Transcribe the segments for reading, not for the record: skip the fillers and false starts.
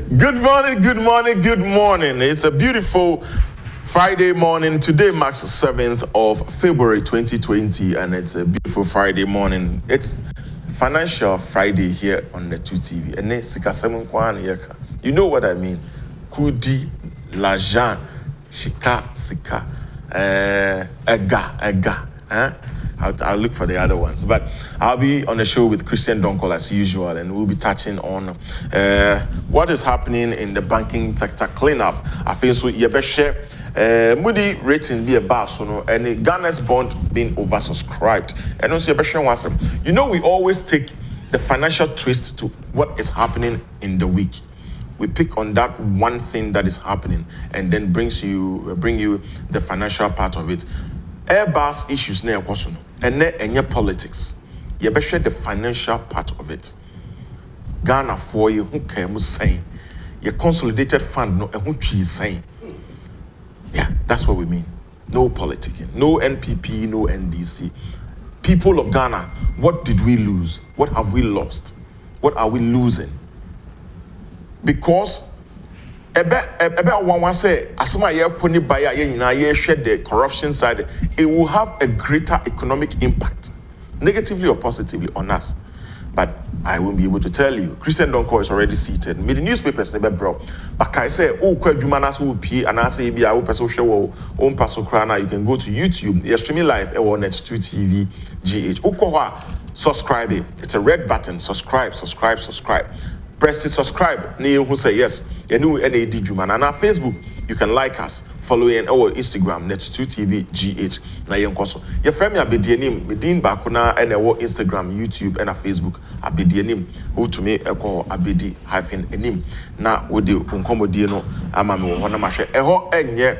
Good morning, good morning, good morning. It's a beautiful Friday morning. Today marks the 7th of February 2020, and it's a beautiful Friday morning. It's Financial Friday here on the 2TV. And it's you know what I mean? Kudi, l'argent, shika, sika, ega. I'll look for the other ones, but I'll be on the show with Christian Donkor as usual, and we'll be touching on what is happening in the banking sector cleanup. I feel so. Moody rating be a bar, and Ghana's bond being oversubscribed, and also you know, we always take the financial twist to what is happening in the week. We pick on that one thing that is happening, and then bring you the financial part of it. Airbus issues na ekoso no ene politics. You be share the financial part of it. Ghana for you who can say your consolidated fund no who twi saying. Yeah, that's what we mean. No politicking, no NPP, no NDC. People of Ghana, what did we lose? What have we lost? What are we losing? Because one say asema ye koni baya ye nyina ye share the corruption side, it will have a greater economic impact, negatively or positively, on us. But I won't be able to tell you. Christian Donkor is already seated. Me the newspapers never bro. But I say, oh, Jumanas will pay, and I say, be our person show own person crana. You can go to YouTube. You're streaming live on Net2 TV GH. Okoha, subscribe. It's a red button. Subscribe. Press it, subscribe. Neil who say yes. You know NAD Juman. And our Facebook, you can like us, follow in our Instagram, Net2 TV GH. Na yenkoso. Your friend me abedienim, medin bakuna and our Instagram, YouTube, and our Facebook. Abedienim. Who to me eko abedi -enim. Na wodi unkomodie no ama me wo na mahwe. Eho enye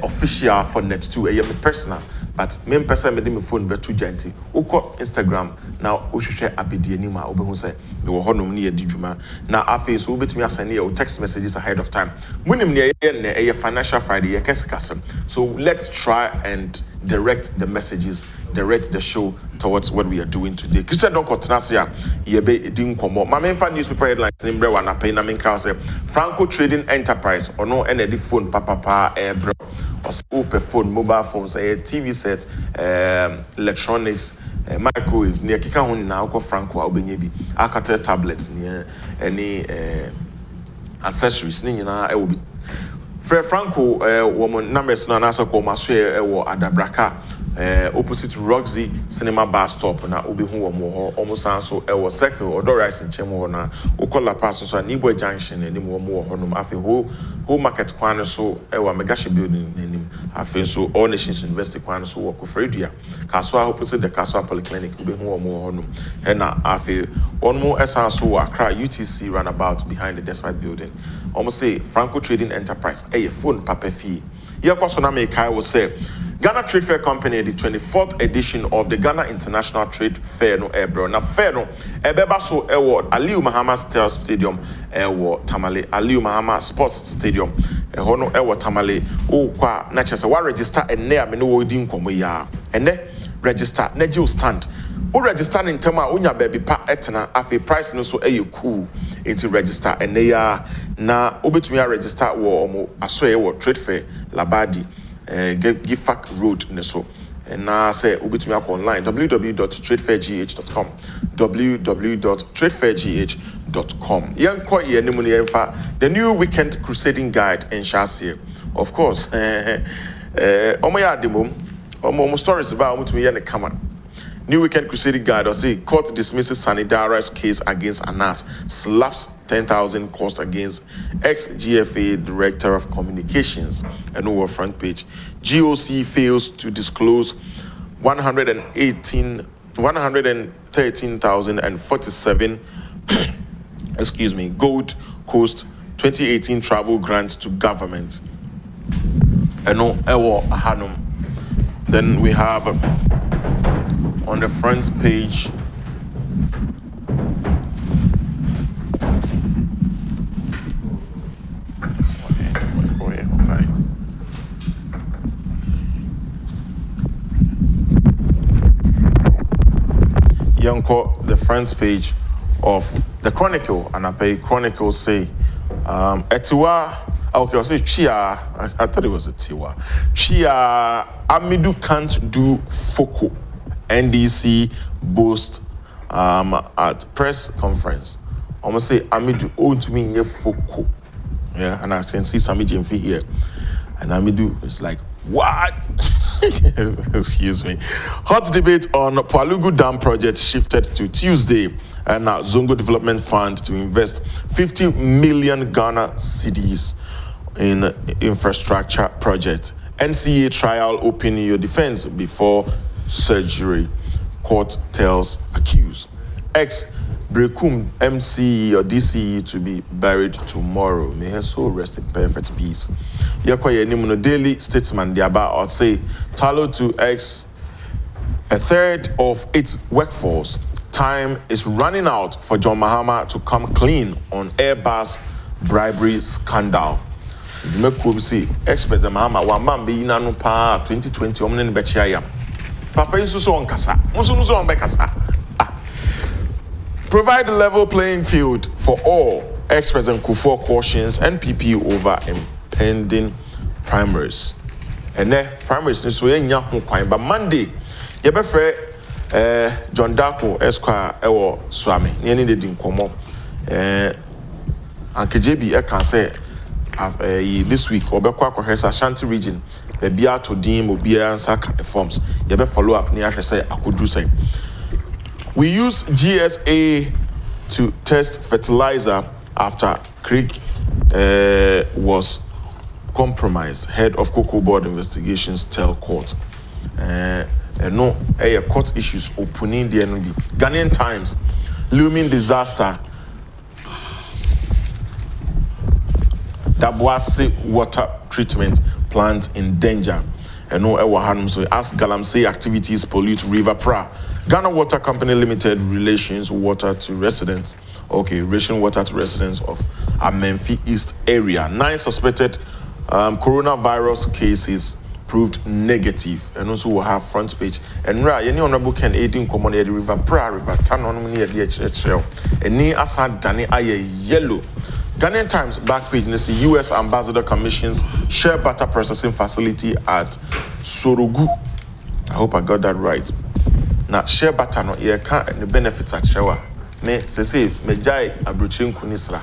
official for Net2. Eye me personal. But me person me de me phone betu janti. Uko Instagram na ohwehwe abedienim a obehu say me wo honom ne yedi dwuma. Na afi so obetumi asane your text messages ahead of time. Munim ne ye Financial Friday ye kesikasem. So let's try and direct the messages, direct the show towards what we are doing today. Christian Donkor Tenasia ye be din komo. Ma me fa newspaper headlines nimbre wa na pay na me crowd say Franco Trading Enterprise ono ene di phone papa bro. Or phone, mobile phones, TV sets, electronics, microwave. Near kika honi na uko Franco aubenyebi. Akate tablets near any accessories. Ni na will be. Franco woman numbers na nasa ko maswe ewo adabraka. Opposite Roxy Cinema Bar Stop na obi hu wo almost so ewo circle or rice in chemo na ukola pass so Nibo Junction enim wo honum afi ho market kwan so ewo megashi building enim afi so All Nations University kwan so wo Kofredua kaso opposite the Kaso Polyclinic obi hu wo honum na afi one more esan so Accra UTC runabout behind the Despite building almost say Franco Trading Enterprise phone papa fee here kwaso na make I will say Ghana Trade Fair Company, the 24th edition of the Ghana International Trade Fair no ebro. Na fair no ebeba so award Aliu Mahama Stadium Tamale Aliu Mahama Sports Stadium hono Tamale o kwa na chese wa register enne a me no wodi nkomo ya enne register na je stand o register in tema onya baby pa etena afi price no so cool into register enne ya na obetumi register wo omo aso Trade Fair Labadi Gifak Road neso and now say ubitumi akọ online www.tradefairgh.com www.tradefairgh.com yanko ye nimu ne yemfa the new weekend crusading guide and shase of course omo ya ademom omo stories about ubitumi ye ne kama New Weekend Crusading Guide or say court dismisses Sanidara's case against Anas, slaps 10,000 cost against ex-GFA Director of Communications. And over front page, GOC fails to disclose 113,047 Gold Coast 2018 travel grants to government. Then we have on the front page the front page of The Chronicle, and I pay Chronicle say, Etiwa, okay, I'll say Chia, I thought it was a Tiwa. Chia, Amidu can't do FOCO. NDC boast at press conference. I'm gonna say Amidu own to me in FOCO. Yeah, and I can see Sami Jemfi here. And Amidu is like, what? Excuse me. Hot debate on Palugu Dam project shifted to Tuesday. And now Zongo Development Fund to invest 50 million Ghana cedis in infrastructure project. NCA trial open your defense before surgery. Court tells accused. Brekum MCE or DCE to be buried tomorrow. May her soul rest in perfect peace. Yakoye Nimuno Daily Statesman Diaba or say Talo to a third of its workforce. Time is running out for John Mahama to come clean on Airbus bribery scandal. Mekubi say ex-president Mahama wamba be inanu pa 2020 omne bechiaya. Papa is so on kasa. Musu on bekasa. Provide a level playing field for all. Ex-President Kufuor cautions NPP over impending primaries. And then primaries is so but Monday, you be fair. John Donkor Esquire Ewo Swami. Niani de din komo. Anke JB can say this week Obekwa Kohesa Ashanti region. The Bia to Dim Obia and Saka forms. You be follow up near say Akudru say. We use GSA to test fertilizer after Creek was compromised. Head of Cocoa Board investigations tell court. No, court issues opening the NB. Ghanaian Times, looming disaster. Dabuase water treatment plant in danger. And no, so as Galamsey activities pollute River Pra. Ghana Water Company Limited relations water to residents. Okay, ration water to residents of Amenfi East area. 9 suspected coronavirus cases proved negative, and also will have front page. And any honorable can aid in common the River Pra, River Tanon near the HHL. And near Assad Dani Aye yellow. Ghanaian Times back page, the U.S. Ambassador commissions shea butter processing facility at Sorogu. I hope I got that right. Now, shea butter no ye can't the benefits at shower. Me say me jai abruchin kunisra.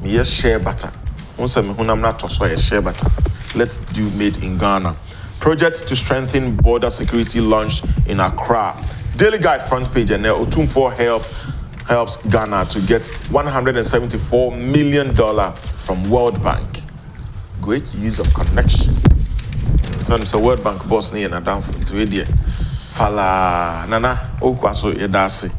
Me yes shea butter. Once me hunam na toso shea butter. Let's do made in Ghana. Project to strengthen border security launched in Accra. Daily Guide front page and Otumfor helps Ghana to get $174 million from World Bank. Great use of connection. So World Bank boss ni na down to idea. Fala nana okwaso yedasi.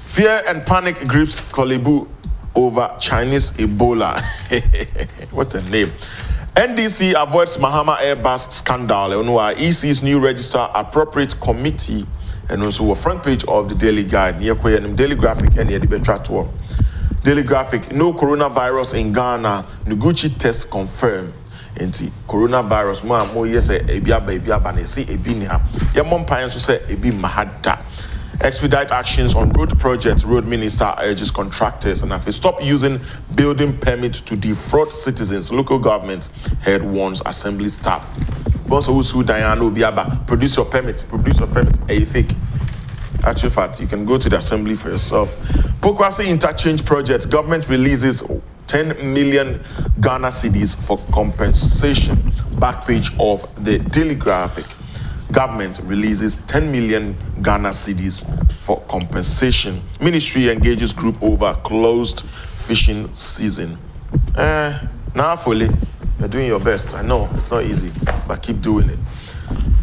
Fear and panic grips Kolebu over Chinese Ebola. What a name. NDC avoids Mahama Airbus scandal. EC's new register appropriate committee. And also a front page of the Daily Guide. Daily Graphic and the Daily Graphic, no coronavirus in Ghana. Noguchi test confirmed. Enti coronavirus mo yes ebia na see ebi ni ha. Ya mom pan so say ebi mahada. Expedite actions on road projects. Road Minister urges contractors and if they stop using building permits to defraud citizens. Local government head warns assembly staff. Bonso who Diana Obiaba, produce your permit, a fake. Actual fact, you can go to the assembly for yourself. Pokwasi interchange project, government releases 10 million Ghana cedis for compensation. Back page of the Daily Graphic. Government releases 10 million Ghana cedis for compensation. Ministry engages group over closed fishing season. Now fully. You're doing your best. I know it's not easy, but keep doing it.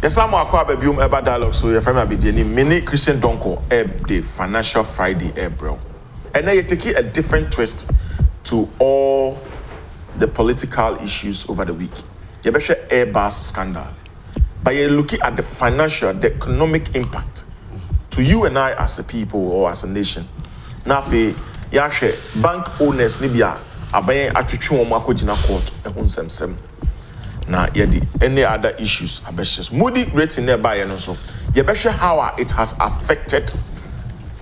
Yes, I'm a dialogue. So, your family be the mini Christian Donkor the Financial Friday bro. And now you take it a different twist to all the political issues over the week. You better Airbus scandal, but you're looking at the financial, the economic impact to you and I as a people or as a nation. Now, you bank owners Libya. Abaye atwetwe omo akogina court ehun na yedi any other issues abeshes Moody rating nearby no so ye behwe how it has affected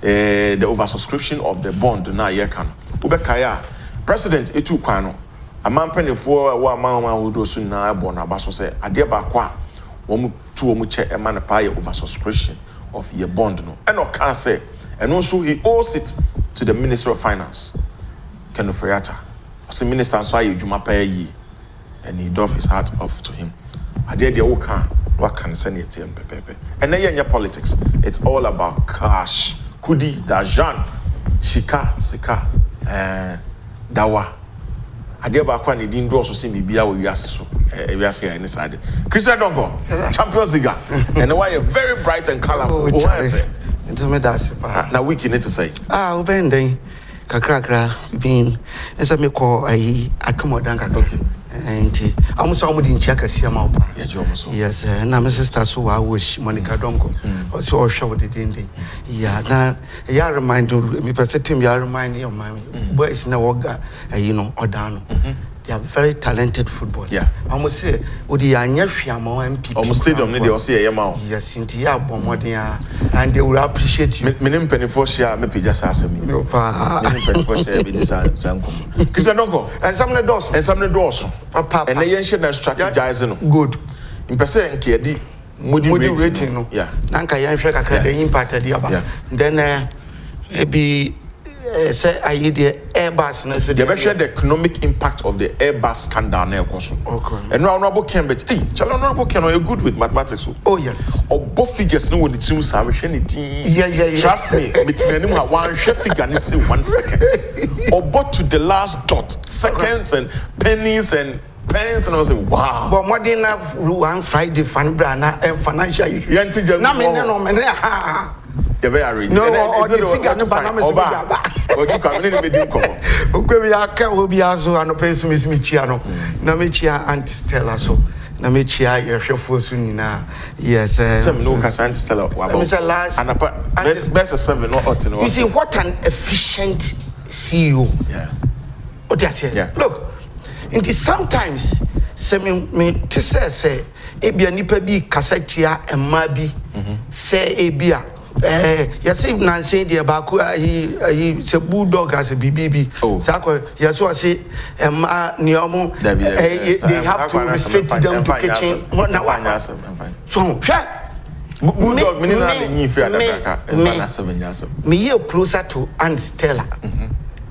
the oversubscription of the bond na ye kan ubekaya president etu kwan no amampen for wa amama wodo so na bond abaso say ade ba kwa wo tu wo che e man pa ye oversubscription of your bond no and no can say and also he owes it to the Minister of Finance Kenu Friata as a minister so aye dwuma pa yi and he doff his heart off to him ade de wo kan what can send it to pepe and then your politics it's all about cash kudi dajan shika sika dawa ade ba kwa ne din do so se bibia wo wiase so wiase ya ni side Christian Donkor Champions League and why very bright and colorful into me that's na week need to say obenden kakrakra bin esa me ko ayi akomodan kakra and almost all the check as ma opa yes na my sister so I wish Monica Donkor also show the dinding yeah na ya remind me person team ya remind your mommy boys na woga you know odano they are very talented footballers almost say odi anya hwiama MP almost stadium they also hear ma yes inti ya bomodin and they will appreciate you me penifo share me pija sa asemi no pa me penifo share be this sankom Christian Donkor and some the doors papa and they should strategize no good in percent nke di modi rating no yeah nanka yan hwe kakra the impact dey aba then be say ayi the Airbus na so they be share the economic impact of the Airbus scandal na ekoso okay and no honorable Cambridge chala honorable Ken are good with mathematics oh yes obo figures no wo the team sa we hwe ne tin yeah trust me mitinanim ha one share figure ne say 1 second obo to the last dot seconds and pennies and pens and I was like wow but more than one Friday fan brana and financial issue na me no me ha you be arrange no or the figure no ba na me so ba o ki come ni be dim komo o kwe bi aka obi aso anope mi chia no na me chia anti Stella so na me chia ye hwefo so nyina yes some no ka anti Stella wa ba anapa best 7 no hot no you see what an efficient CEO what you say look it is sometimes say me to say ebia nipa bi kasachia ema bi say ebia yes if na say the baku he say bulldog as a BBB sako yes so say ema niomo they have to restrict them to kitchen na so bulldog me na nyi free adaka na 7 years me here closer to Aunt Stella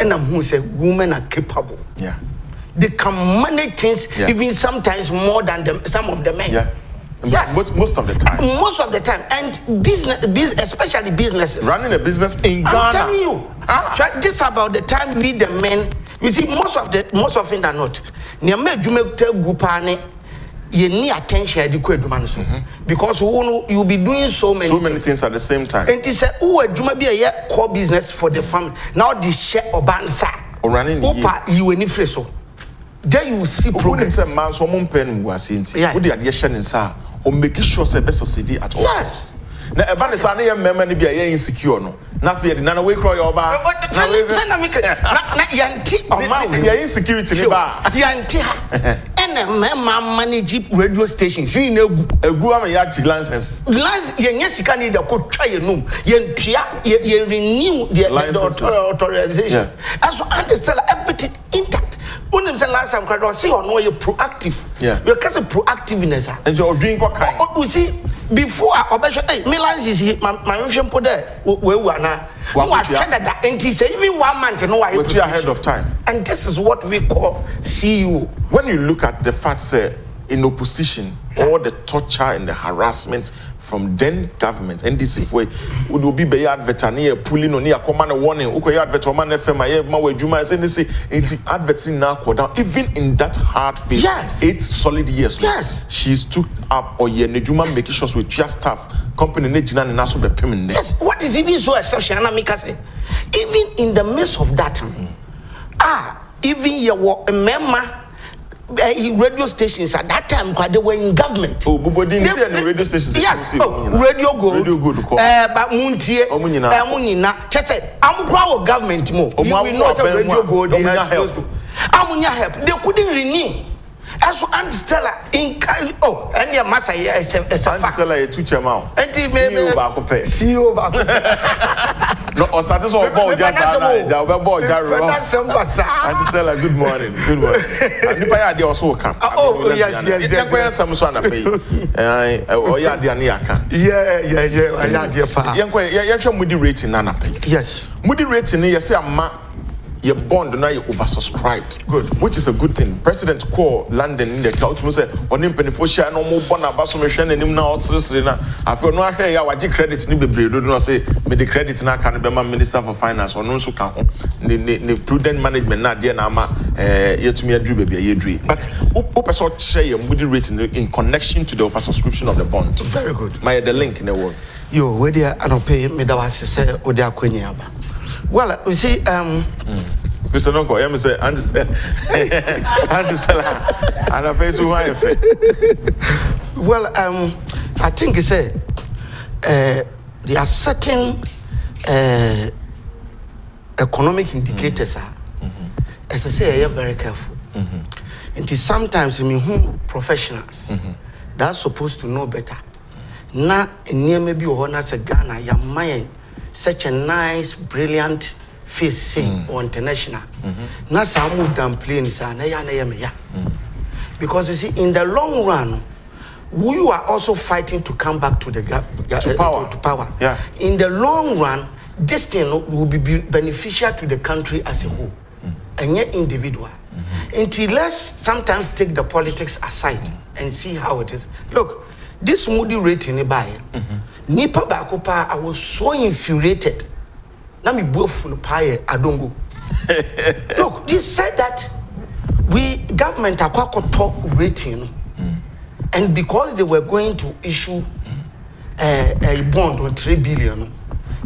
and I'm who say women are capable they can manage things even sometimes more than some of the men. Yes. Most of the time. Most of the time. And business, especially businesses. Running a business in Ghana. I'm telling you. So this about the time we the men. You see, most of them are not. You need attention because you'll be doing so many things at the same time. And he said, "Oh, Juma be a core business for the family. Now the share of bansa. Running you any so. There you see progress. Man, so pen was into. Would the addition in sa or make sure say best society at all. Yes. Now, Evan is any member be a insecure no. Not fear, none away cry your bar. Not yanti or my insecurity bar. Yanti and a man manage radio stations. You know, a guama yachi license. Last yes, can need a could try a room. You renew the authorization. As for understand everything intact. When the last time I see or no, you're proactive. You're kind of proactiveness. And you're doing what kind? You see, before I Milan is here, my shampoo there. Where we are now. And he said, even 1 month, no, I was ahead of time. And this is what we call CU. When you look at the facts in opposition, all the torture and the harassment from then government, and this is where would be by advertising, pulling on near command warning, okay, advertisement, FM, my way, Juma, and they say, it's advertising now, even in that hard phase, 8 solid years. Yes, she's took up or ye Nejuma making sure with just staff, company, Nejina, and also the payment. Yes, what is even so exceptional, even in the midst of that, even your member. Radio stations at that time they were in government. Oh, but didn't see any radio stations. Yes, Radio Gold. But Muntie, Munina. Just say, I'm proud of government more. We know Radio Gold. Amunya help. They couldn't renew. As for Aunt Stella in and your massa is a fact. Stella, a teacher, and see you back. No, or started so about just about Jarro. And to tell her good morning. Good morning. And if I had also come. Oh, yes. Some son of me. Oh, yeah, the Aniaka. Yeah. I had your father. Young Moody rating, Nana. Yes. Moody rating, yes, your bond now you oversubscribed. Good. Which is a good thing. President call London in the couch will say, on him penny for share no more bond about some machine and him now seriously. I feel no I waji credit ni be do not say me the credit na can be Minister for Finance or no so can the prudent management na dear na yet to me a dream baby a dream. But person share your moody rating in connection to the oversubscription of the bond. Very good. My the link in the world. Yo, where they are not pay me that was say or they are kwenyaba. Well, you see, Mr. Donkor, I say, understand, and I face who I am. Well, I think it's there are certain economic indicators. As I say, I am very careful. And sometimes, professionals that are supposed to know better. Na near maybe honor say Ghana, your mind. Such a nice, brilliant face say or international. Na some would downplay ya. Because you see, in the long run, we are also fighting to come back to the to power. Yeah. In the long run, this thing will be beneficial to the country as a whole, and yet individual. Until let's sometimes take the politics aside and see how it is. Look, this Moody rating by Nipa Bakopa, I was so infuriated. Now me both pie, I don't go. Look, they said that we government are top rating, and because they were going to issue a bond on 3 billion,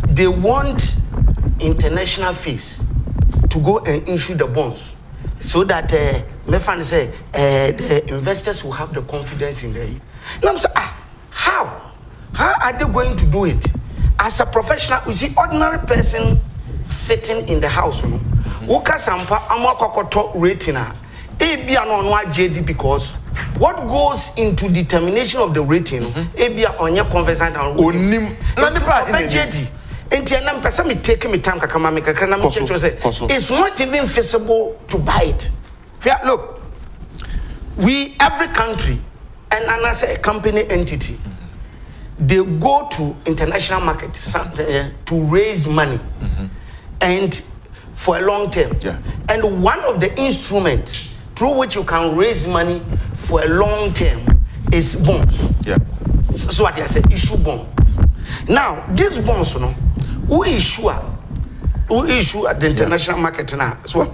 they want international fees to go and issue the bonds, so that Mefan say the investors will have the confidence in the. Now I'm saying, how? How are they going to do it? As a professional, you see, ordinary person sitting in the house, Uka Sampa Amakokoto rating Abia no JD, because what goes into determination of the rating, Abia on your conversant and Onim JD. And me take me time it's not even feasible to buy it. Look, every country and another company entity, they go to international markets to raise money and for a long term. Yeah. And one of the instruments through which you can raise money for a long term is bonds. Yeah. So what I say, issue bonds. Now, these bonds, who issue at the international market now? So,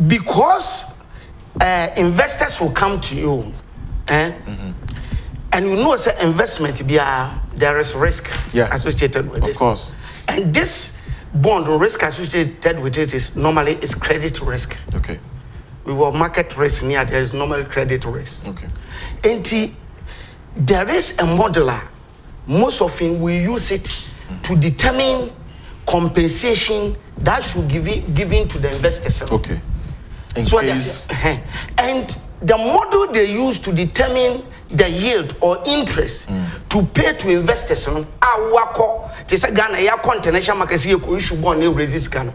because investors will come to you, and you know, say investment there is risk associated with this. Of course. And this bond risk associated with it is normally credit risk. Okay. We have market risk near, there is normally credit risk. Okay. And there is a modeler. Most often we use it to determine compensation that should given to the investors. Okay. And the model they use to determine the yield or interest to pay to investors, Ghana, international market issue bond resist Ghana.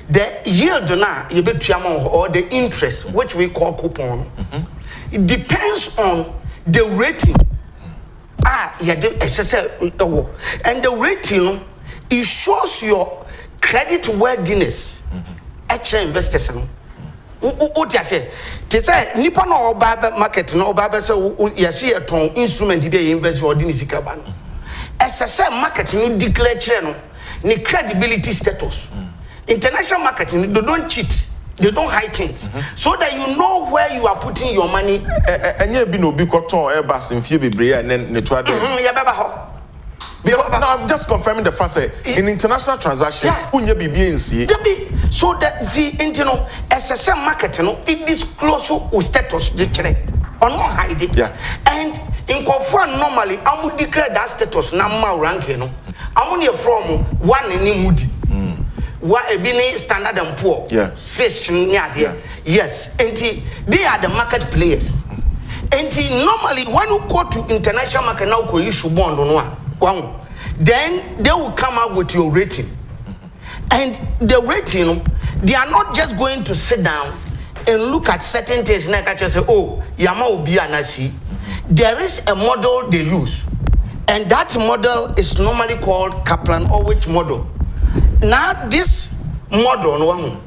The yield or the interest, which we call coupon, it depends on the rating. And the rating, it shows your credit worthiness. Actual investors. What you say? They say nipa no oba market no oba say you see a ton instrument be invest or din sika ba no. SSM market no declare kire no ni credibility status. International market they don't cheat. They don't hide things. So that you know where you are putting your money. Enye bi no bi koton Airbus in fie bebre and then ne to ade. Ya baba ho. No, I'm just confirming the fact that in international transactions, so that the internal SSM market, it discloses status or not hide it. Yeah. And in conform normally, I would declare that status now ranking. I'm only from one in Moody. What a bini Standard and Poor. Yeah. Fish near there. Yes. And they are the market players. And normally when you go to international market now, you issue bond on one. then they will come up with your rating. And the rating, they are not just going to sit down and look at certain things and say, oh, Yama will be anasi. There is a model they use, and that model is normally called Kaplan-Orwich model. Now, this model,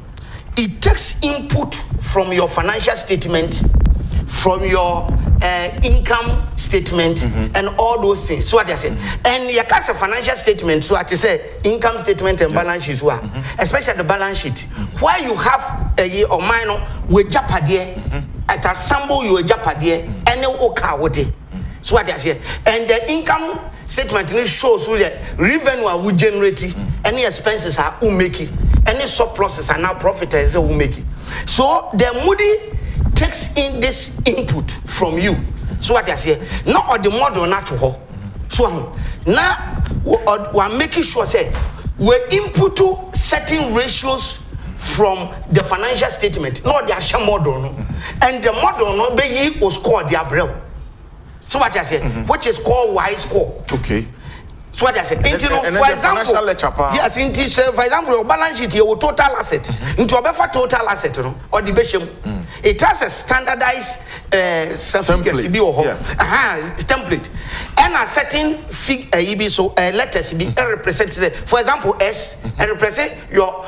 it takes input from your financial statement, from your income statement, and all those things. So what I say, and your cast of financial statement. So what I say, income statement and balance sheet, especially the balance sheet, where you have a year or minor with Japadie at a sample you a Japadie and no oka wote. So what I say, and the income statement shows you the revenue we generate, any expenses are umeki, any surpluses are now profit as umeki. So the Moody takes in this input from you. So what I say, not the model natural. So now we're making sure say we input to certain ratios from the financial statement, not the actual model, and the model no be was score the abrel. So what I say, which is called Y score. Okay. So what I said, for example, yes, for example, your balance sheet, your total asset, into a better total asset, or the bishop, it has a standardized template, and a certain figure, so letters be represented. For example, S represent your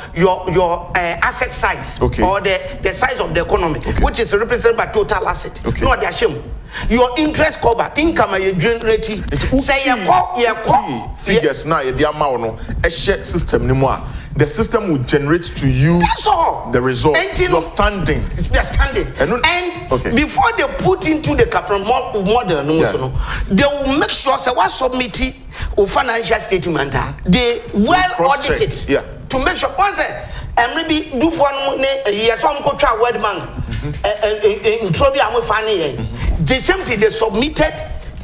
asset size, or the size of the economy, which is represented by total asset. No, the shame. Your interest cover, income you generate. Say your figures now, the amount a shared system anymore. The system will generate to you the result. You're standing. It's the standing. And before they put into the capital model, they will make sure say what submit a financial statement. They well audit it to make sure. Once maybe do for year some go try word man. In trouble, I'm finding the same thing they submitted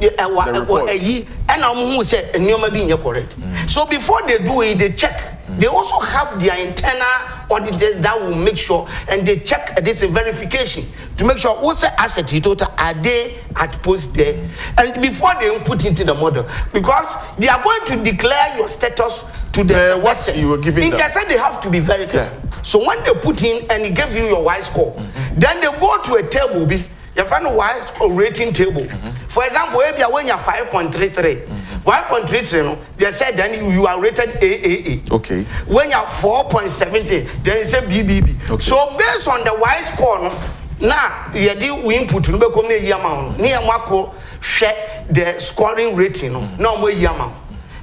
a year, and I'm who said and you're being correct. So before they do it, they check. They also have their internal auditors that will make sure, and they check this verification to make sure what's the asset total are they at post there, and before they put into the model, because they are going to declare your status to the what you were giving them. Said they have to be very careful. So when they put in and they give you your Y score, then they go to a table B. You find a Y score rating table. For example, when you're 5.33, 5.33, they said then you are rated AAA. Okay. When you're 4.70, then it's a BBB. Okay. So based on the Y score, now you do input to become a amount. Near Marco share the scoring rating. No more amount.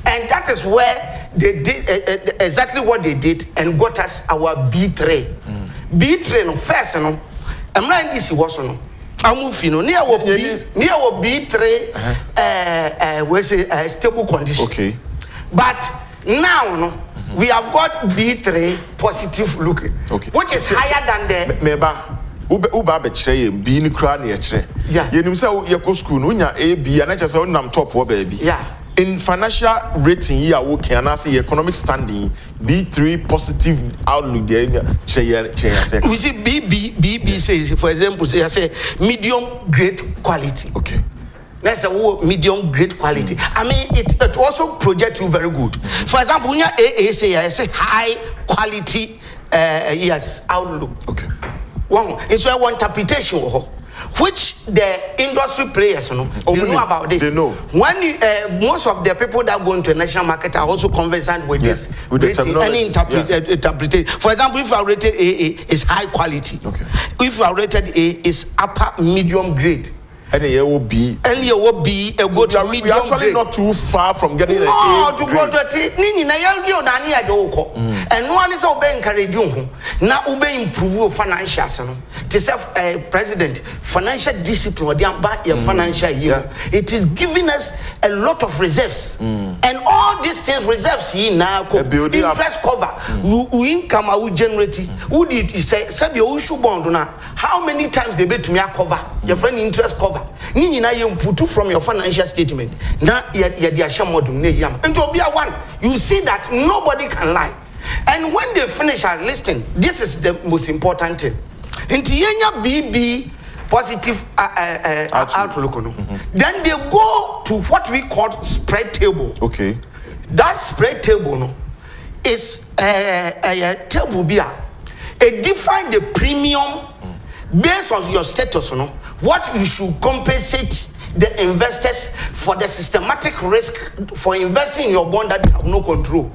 And that is where they did exactly what they did and got us our B3. B3 first, I'm not in this was I'm moving near B3 we say stable condition. Okay. But now we have got B3 positive looking, which is higher than the Uba betray be ni kra na yekre. Yenim say ye ko school no nya A B and just say nam top wo baby. Yeah. In financial rating here, we can say economic standing B3 positive outlook there. We see BB says, for example, say medium grade quality. Okay. That's a medium grade quality. I mean, it also projects you very good. For example, when you AA say high quality yes outlook. Okay. Wow, it's one interpretation. Which the industry players know about this. They know. When most of the people that go into the national market are also conversant with this, with any interpretation. For example, if you are rated AA, it's high quality. Okay. If you are rated A, it's upper medium grade. And it will be. And it will be a good medium grade. We're actually not too far from getting an A to go to it. And one is obeying encourage you. Now obey improve financial. To say president, financial discipline about your financial year. It is giving us a lot of reserves. And all these things reserves now interest cover. Income we generate. Who did say your issue bond now? How many times they bet to me cover your friend interest cover? Nini na you put from your financial statement. Now you see that nobody can lie. And when they finish our listing, this is the most important thing. Into Yenya BB positive outlook. Then they go to what we call spread table. Okay. that spread table no is a table beer. It define the premium based on your status, no, what you should compensate the investors for the systematic risk for investing in your bond that you have no control.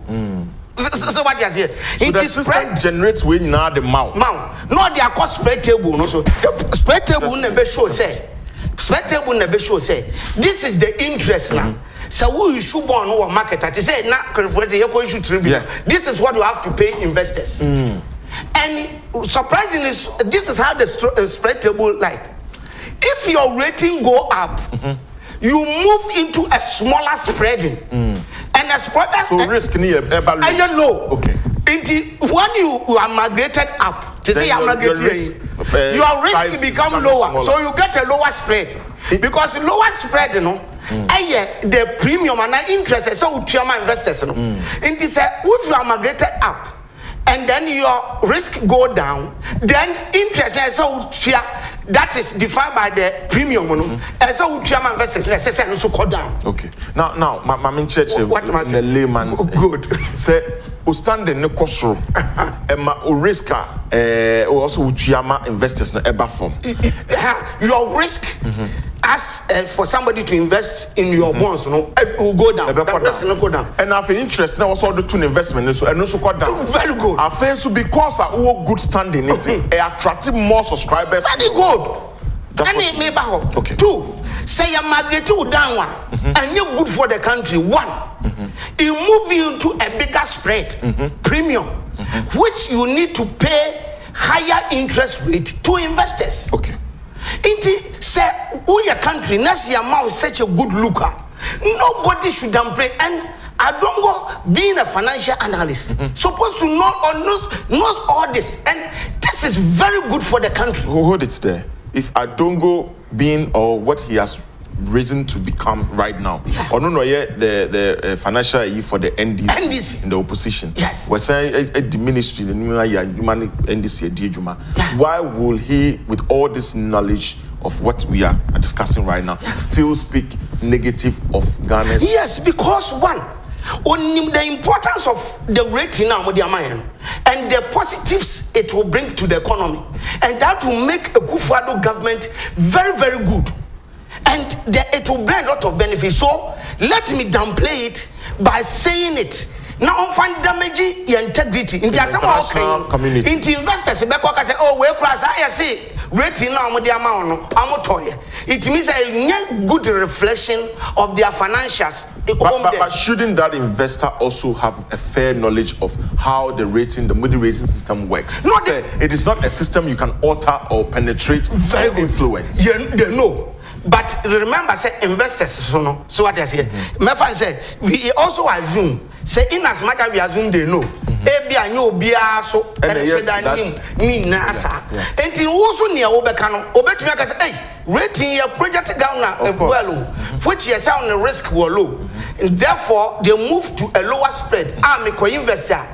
So what you say? So the system generates when now the mount. No, they are called spread table. No, so spread table never show say. Spread table never show say. This is the interest now. So who you should bond or market? I say not convert the issue tribute. This is what you have to pay investors. And surprisingly, this is how the spread table like. If your rating go up, you move into a smaller spreading, and a spreader. So risk near I don't know. Okay. When you are migrated up, to say your risk become lower, so you get a lower spread because lower spread, you know. The premium and the interest, so with your investors, you know. It is if you are migrated up. And then your risk go down, then interest so that is defined by the premium, and so chairman investors so go down. Okay. Now, my main church, what am I saying? The layman's good. Say, we stand in the cost risk, also chairman investors in ever form. Your risk. As for somebody to invest in your bonds, it will go down. That go down. And after interest, now also the two investment and also go down. Very good. After so because our good standing, it attracting more subscribers. Very good. And neighborhood. Okay. Two, say your magnitude down one, and you're good for the country. One, it move you into a bigger spread, premium, which you need to pay higher interest rate to investors. Okay. Inti say who your country nasi your mouth such a good looker. Nobody should downplay. And Adongo being a financial analyst supposed to know all this, and this is very good for the country. Hold it there. If Adongo being or what he has risen to become right now, or no, yet the financial year for the NDC in the opposition. Yes. We're saying the ministry, the new human NDC, why will he, with all this knowledge of what we are discussing right now, still speak negative of Ghana? Yes, because one, on the importance of the rating now and the positives it will bring to the economy, and that will make a Kufuor government very, very good. And it will bring a lot of benefits. So let me downplay it by saying it. Now, on find damage your integrity. In the international community. Into investors, say, oh, we cross. I see rating now with the amount. It means a good reflection of their financials. But shouldn't that investor also have a fair knowledge of how the Moody rating system works? No, it is not a system you can alter or penetrate or influence. Yeah, they know. But remember, say investors, so what I say. My friend said, we also assume, say in as much as we assume they know. Ebi anyo bia so and ni nasa. And in also near Obekano, Obetumi can say, hey, rating your project down well, which is on the risk were low. And therefore, they move to a lower spread. I'm a co-investor.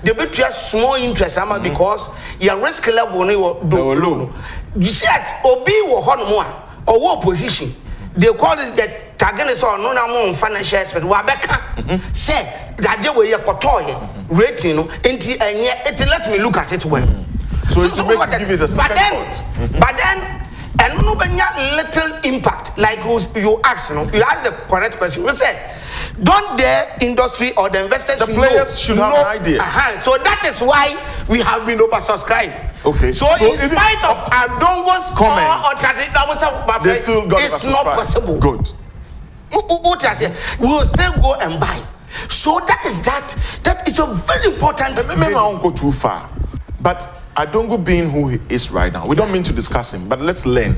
They bet you small interest because your risk level do low. You see, Obi will hold more. Or what position? They call it the target or no more financial expert. Wabeka say that they were your kotoye rating and yet let me look at it well. So give it a second thought. But then and no little impact like you ask, you ask the correct question. You say, don't the industry or the investors, the players should have an idea. So that is why we have been oversubscribed. Okay. So in spite of Adongo's comments, they still got it's not possible. Good. We will still go and buy. So that is that. That is a very important. Maybe I won't go too far, but Adongo being who he is right now, we don't mean to discuss him, but let's learn.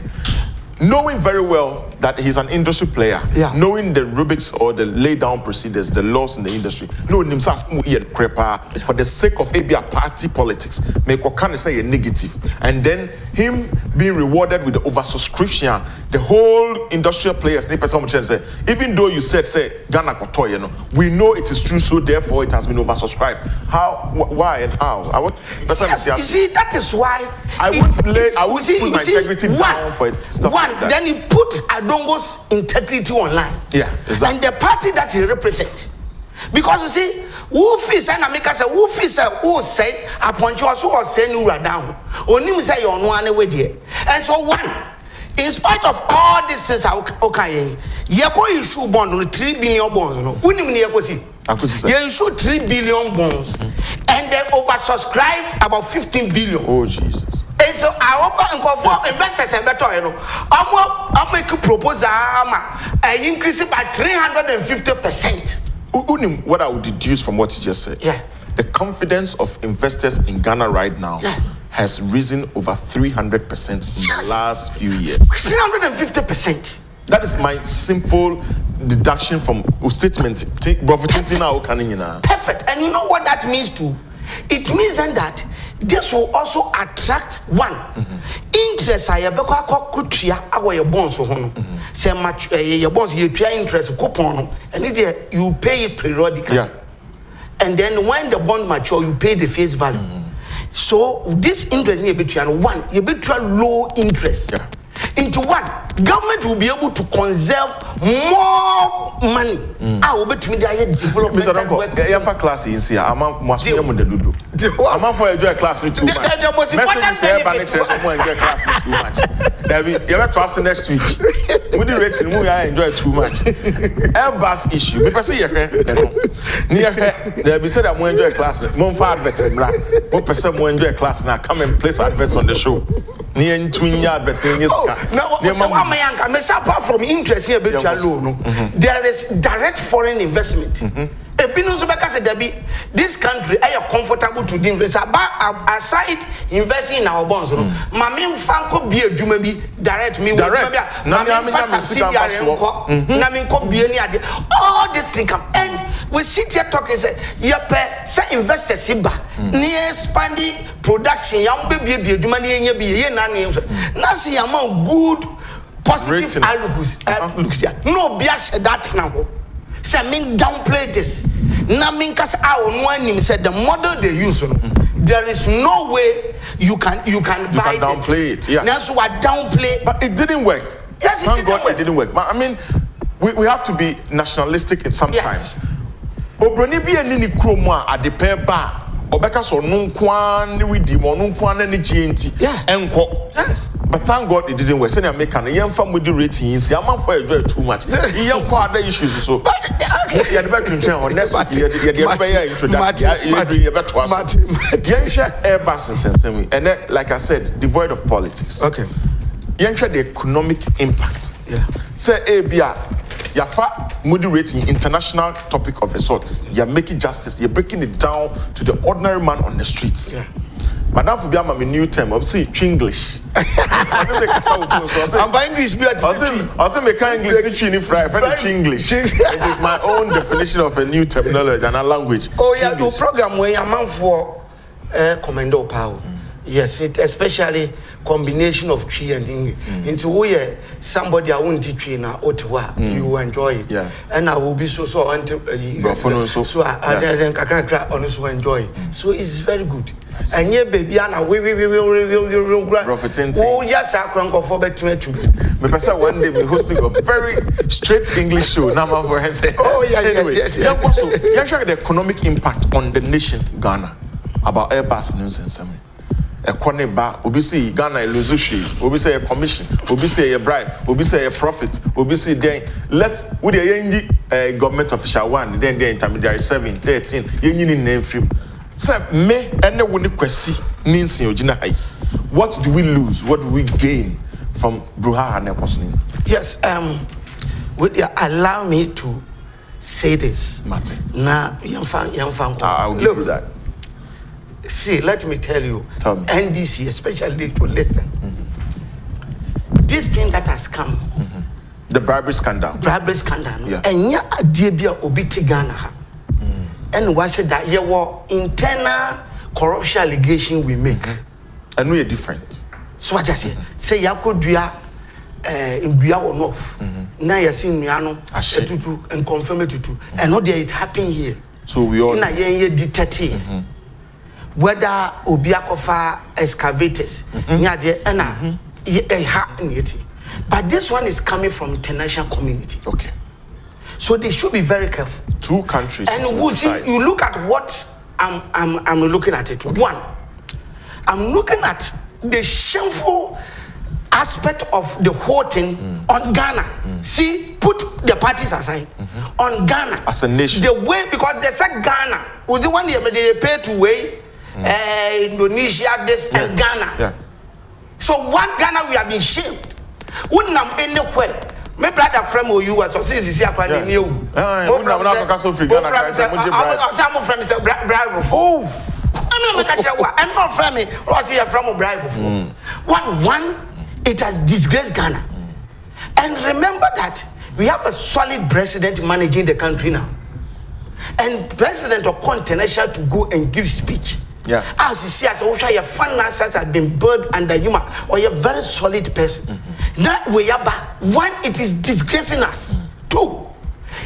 Knowing very well that he's an industry player, knowing the rubrics or the lay down procedures, the laws in the industry, knowing himself for the sake of maybe a party politics, make what can say a negative, and then him being rewarded with the oversubscription, the whole industrial players, even though you said Ghana Kotoye, we know it is true, so therefore it has been oversubscribed. How, why, and how? Yes, you see, that is why I would put my integrity down for stuff. Then he put Adongo's integrity online. Yeah, exactly. And the party that he represents, Because you see, who fees and America say who fees who say upon you also or send you down. Only say you on one way there. And so one, in spite of all these things, okay, you go issue bond on 3 billion bonds. No, who name you go see? You issue 3 billion bonds, and then oversubscribe about 15 billion. Oh Jesus! And so I hope for investors and better, you know, I'm make a proposal and increase it by 350%. What I would deduce from what you just said, the confidence of investors in Ghana right now has risen over 300% in the last few years. 350%. That is my simple deduction from statement. Perfect. And you know what that means too? It means then that this will also attract one interest. I have our bonds for say much your bonds you try interest coupon and you pay it periodically. And then when the bond mature, you pay the face value. So this interest you between one, you between low interest. Into what government will be able to conserve more money. I will bet me that development. Mr. Donkor, you have class in here. I'm for enjoy class too much. The most important class too much. David, you have to ask next week. Would you rate movie I enjoy too much? Airbus issue. Me person here. Near there be said I will enjoy class. Mon for advert. What person will enjoy class now? Come and place adverts on the show. Near twin adverts. Now, apart from interest here, there is direct foreign investment. This country are comfortable to the invest. Aside investing in our bonds, Mamim Franco be a Jumabi direct me direct. All this thing come and we sit here talking say say investors siba near expanding production young baby a Jumani be now see amount good positive outlooks here. No biash that now. Say I mean downplay this. Namin cause our one said the model they use. There is no way you can buy downplay it. Yeah. That's what downplay. But it didn't work. Yes, Thank God it didn't work. But I mean, we have to be nationalistic in sometimes. Obroni bi eni kroma adepe ba obeka so no kwan ni widi mo no kwan na ni GNT enko. Yes. But thank God it didn't work. Say na make an yemfa modi ratings yama for enjoy too much. Yemko other issues so. Okay. You better to on next week you better introduction. You better was. Yensha Airbus and same. And like I said, devoid of politics. Okay. Yensha the economic impact. Yeah. Say Abia Yafa moderating international topic of a sort. You're making justice. You're breaking it down to the ordinary man on the streets. Yeah. But now for my new term, obviously Chinglish. I'm buying English. I say make English in fry. Chinglish. It is my own definition of a new terminology and a language. Oh yeah, the program where I'm man for commando power. Yes, it especially combination of tree and English. Into where somebody I won't teach you now, you will enjoy it. Yeah. And I will be so so I also enjoy it. So it's very good. And yeah, baby, Anna, we oh yes, I can't go for better to me. Because one day we're hosting a very straight English show. Now oh yeah, anyway, you show the economic impact on the nation Ghana about Airbus news and something. A corner obi say Ghana lose obi say a commission, obi say a bribe, obi say a profit, obi say then let's with the yengi government official 1, then the intermediary 7, 13, yengi name frame. Say me ene woni kwesi ninsin ogina hai. What do we lose? What do we gain from Bruhaha and Ekosuni? Yes, would you allow me to say this? Mate. Now, young fan. I will give you that. See, let me tell you. Tell me. NDC, especially to listen. This thing that has come. The bribery scandal. Yeah. And ya adibia obiti Ghana. And what said that you were internal corruption allegation we make. And we are different. So what I say ya could do in Bia or North. Now you see me and confirm it to. And not there it happened here. So we all na yen detective. Whether Obiakofa excavators, but this one is coming from international community. Okay. So they should be very careful. two countries. And we see, you look at what I'm looking at it. Okay. One, I'm looking at the shameful aspect of the whole thing on Ghana. See, put the parties aside. On Ghana as a nation, the way, because they said Ghana was the one they pay to weigh Indonesia, this and Ghana. Yeah. So one Ghana we have been shamed. Wouldn't have anywhere. My brother from US or since he's here quite new. I'm not from me. Was here from a bribe before. One, it has disgraced Ghana. And remember that we have a solid president managing the country now. And president of international to go and give speech. Yeah. As you see, as your finances have been built under human or you're a very solid person. Now we are back. One, it is disgracing us. Two,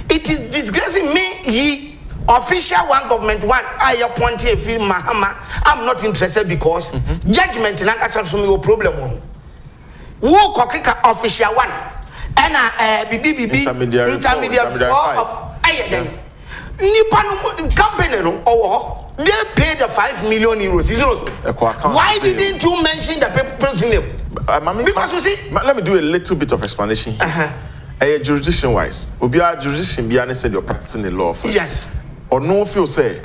it is disgracing me, ye official one government one. I appoint a film Mahama. I'm not interested because judgment in Lancaster problem on. Who kokika official one and intermediary 4 of Ayadem. Nippon company no they paid the 5 million euros. Why didn't you mention the people's name? Because you see, let me do a little bit of explanation here. Jurisdiction wise, Obia jurisdiction Biane said you're practicing the law first. Yes. Or no feel say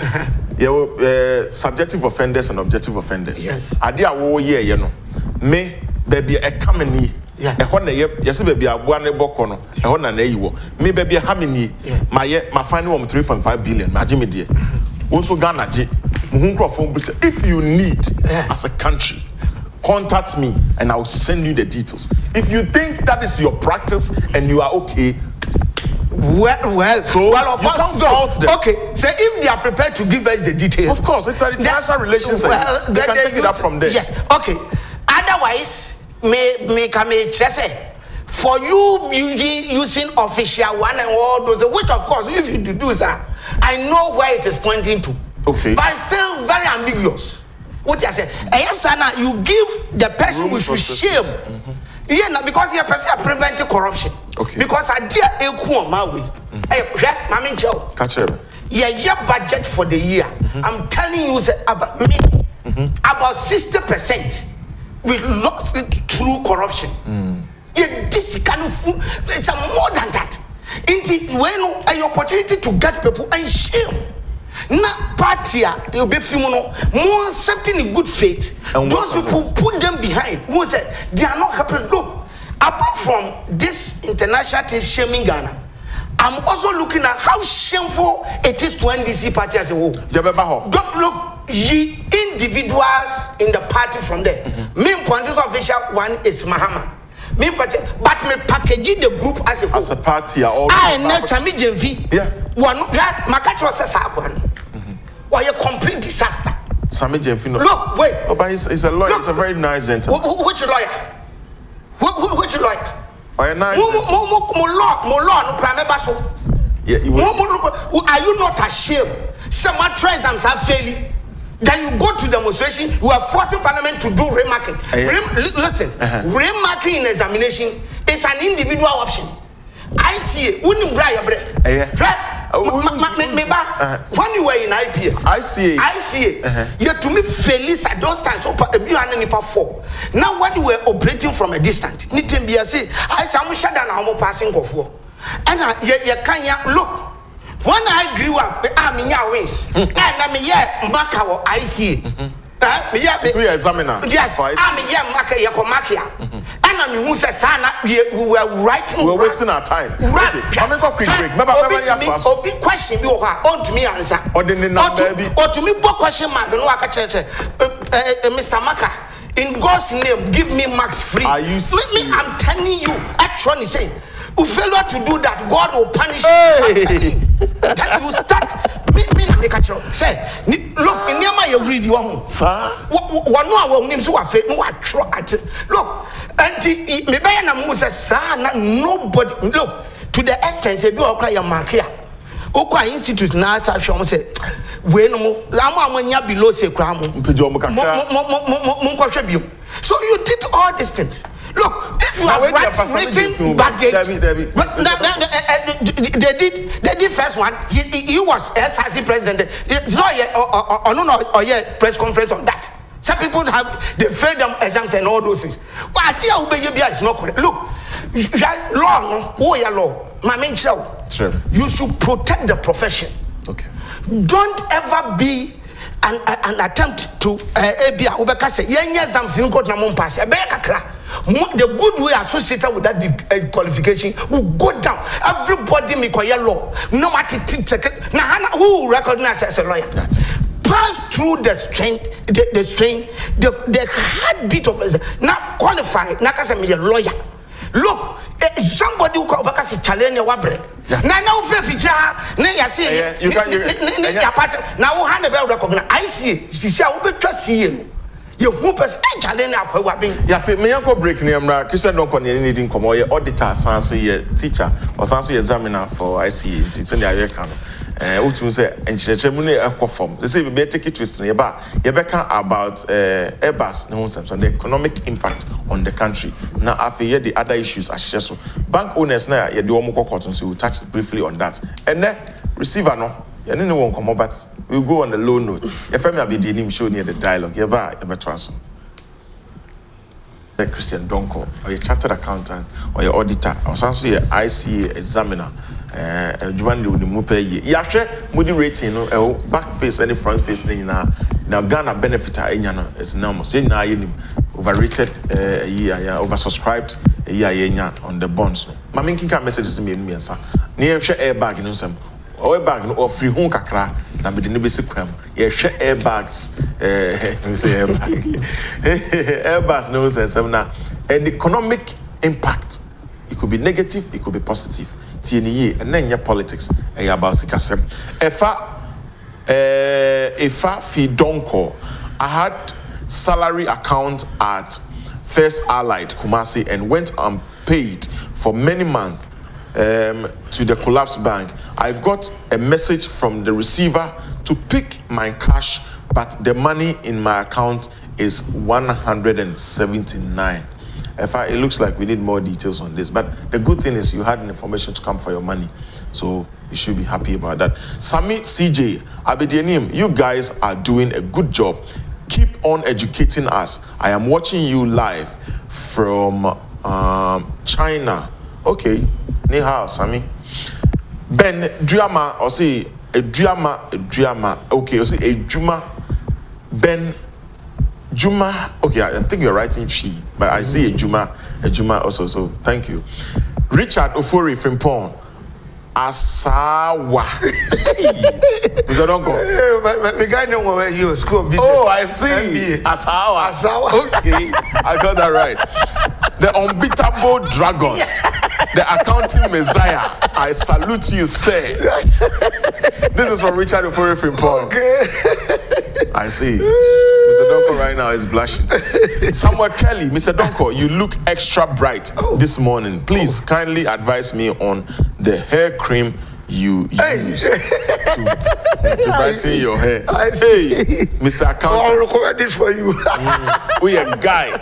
subjective offenders and objective offenders. Yes. Idea wo ye you know. Me baby a company. Yeah. Yes, baby, I want a bokono. I want an AU. Me baby, how many? My final 3.5 billion. My Jimmy dear. Also, Ghana, if you need as a country, contact me and I'll send you the details. If you think that is your practice and you are okay, well, of course, them. Okay, so if they are prepared to give us the details, of course, it's an international relations. Well, they can take it up from there. Yes, okay. Otherwise, me say for you using official one and all those, which of course if you do that, I know where it is pointing to. Okay, but it's still very ambiguous. What you say? Yes, Anna, you give the person who should shame. Yeah, now because you person preventing corruption. Okay, because I dear eku my way. Hey, Mami Joe. Catch it. Yeah, budget for the year. I'm telling you, about me, about 60%. We lost it through corruption. Yeah, this kind of food, it's more than that. When an opportunity to get people and shame. Not party, they'll be more accepting in good faith. And those people put them behind. Who said they are not happy. Look, apart from this international thing shaming Ghana, I'm also looking at how shameful it is to NDC party as a whole. Don't look. Ye individuals in the party from there. Me point official one is Mahama. Me but me package the group as a whole. As a party. I never chami Jenvi. Yeah. One makacho sasaakwan. Why a complete disaster. Sami Jenvi no. Look, wait. Oh, but he's a lawyer. He's a very nice gentleman. Which lawyer? Which lawyer? Oh, a nice. Mo law no crime baso. Yeah, are you not ashamed? Some exams are failing. Then you go to demonstration, you are forcing parliament to do remarking. Listen, remarking in examination is an individual option. I see it. When you when you were in IPS, I see it. You to me fairly at those times. So you are not for. Now when you were operating from a distance, I say I'm shut passing of war. And you can't look. When I grew up, I'm in your ways. And I'm here, Maka, I see. We examiner. Yes, I'm here, Maka, and I'm who says, we were writing. We're wasting our time. Right. I'm going to quick break. Question you on to me answer. Or to me, what question mark? No, I can Mr. Maka, in God's name, give me max free. Are you serious? I'm telling you, actually saying. Who failure to do that, God will punish you. Then you start. Me make a show. Say, look, in Yama you read your home. One more name so afraid. No, I try. Look, and me buy na Musa sana nobody. Look, to the extent say do okra ya markia. Okwa institute na sa hwe say we no mo amanya below say kra mo. So you did all these things. Look, if you have written baggage, they did first one. He was SIC president. So yeah, press conference on that. Some people they failed them exams and all those things. But it's not correct. Look, law, you should protect the profession. Okay. Don't ever be an attempt to the good way associated with that qualification will go down. Everybody make a law. No matter who recognize as a lawyer. Pass through the strength, the heartbeat of not qualified, not as a lawyer. Look, somebody who back as a challenge wabre. Now feature, you can now hand a bell recognize. I see, she will be trust you. You hope as a challenge. Yet, me uncle break Niamra, Christian Donkor needing come or auditor, sans teacher, or sans examiner for IC. It's in the American. Utu say enchechemune ekofom. They say we better take it twist in about Airbus nonsense on the economic impact on the country. Now after the other issues as so bank owners now you do court, so we'll touch briefly on that. And then receiver no you no one come but we'll go on the low note. If I be the name show near the dialogue, transfer. The Christian Donkor or your chartered accountant or your auditor or something your ICA examiner. Jumandy with the Mupe. Yashe, moody rating, back face, any front face, now Ghana benefit is enormous. Overrated a year, oversubscribed a year on the bonds. My main messages to me, sir. Near share airbag, you know, some airbag or free home kakra, and with the Nibisequem. Yeah, share airbags, say airbag. Airbus knows an economic impact. It could be negative, it could be positive. TNE and then your politics about Sikasem. Efa fi Donkor. I had salary account at First Allied Kumasi and went unpaid for many months to the collapsed bank. I got a message from the receiver to pick my cash, but the money in my account is 179. It looks like we need more details on this, but the good thing is you had information to come for your money, so you should be happy about that. Sami CJ Abedianim, you guys are doing a good job. Keep on educating us. I am watching you live from China. Okay, ni hao Sami. Ben Drama or say a drama. Okay, or say a Juma Ben. Juma, okay, I think you're writing she, but I see a Juma also, so thank you. Richard Ofori Frimpong, Asawa. Mr. Donkor. The guy know where you school of business. Oh, I see. Asawa. Okay, I got that right. The unbeatable dragon, the accounting messiah. I salute you, sir. This is from Richard Ofori Frimpong. Okay. I see. Mr. Donkor right now is blushing. Samuel Kelly, Mr. Donkor, you look extra bright this morning. Please kindly advise me on the hair cream you use to brighten your hair. Hey, Mr. Accountant. I'll recommend it for you. We a guy.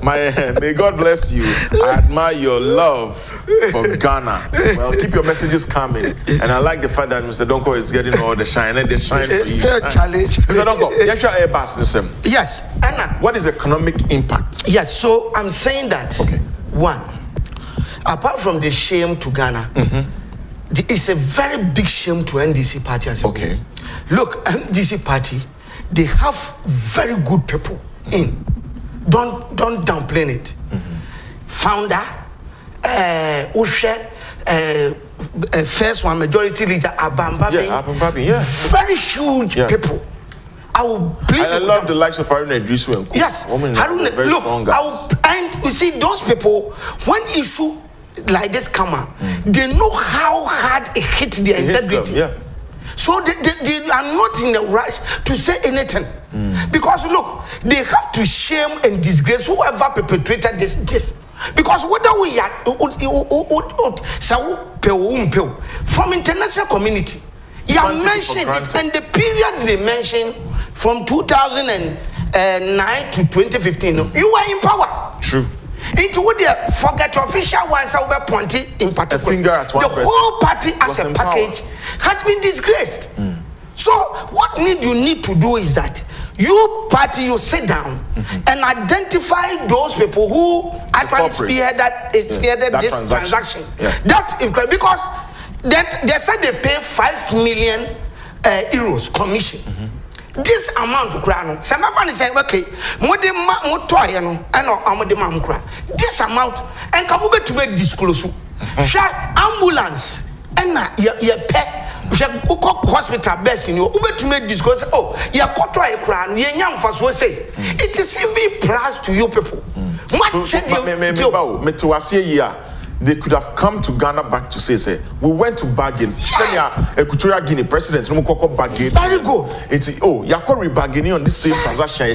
May God bless you. I admire your love for Ghana. Well, keep your messages coming. And I like the fact that Mr. Donkor is getting all the shine and the shine for you. Challenge. Mr. Donkor, Airbus. Yes, Anna. What is the economic impact? Yes, so I'm saying that one, apart from the shame to Ghana, it's a very big shame to NDC party as well. Okay. Look, NDC party, they have very good people in. Don't downplay it. Founder, Ushe, first one majority leader, Abambabi. Yeah. Very huge people. I love the likes of Haruna Idrisu and yes, Haruna, very strong guys. And you see those people when issue like this come up, they know how hard it hit their integrity. Yeah. So they are not in a rush to say anything. Because look, they have to shame and disgrace whoever perpetrated this. Because whether we are from international community, you have mentioned it, and the period they mentioned from 2009 to 2015, you were in power. True. Into what they forget official ones over pointing in particular. Finger at one the person whole party as a empowered. package has been disgraced. So what you need to do is that you party, you sit down and identify those people who actually spearheaded this transaction. That is because they said they pay 5 million euros commission. This amount of crown, some of us say, okay, this amount, and come over to make disclose. Ambulance, and your pet. Hospital best in you to make disclose. Oh, you got a crown, you young first will say it is CV price to you people. They could have come to Ghana back to say we went to bargain. Equatorial Guinea president bargain. Very good. It's Yakori bargaining on this same transaction.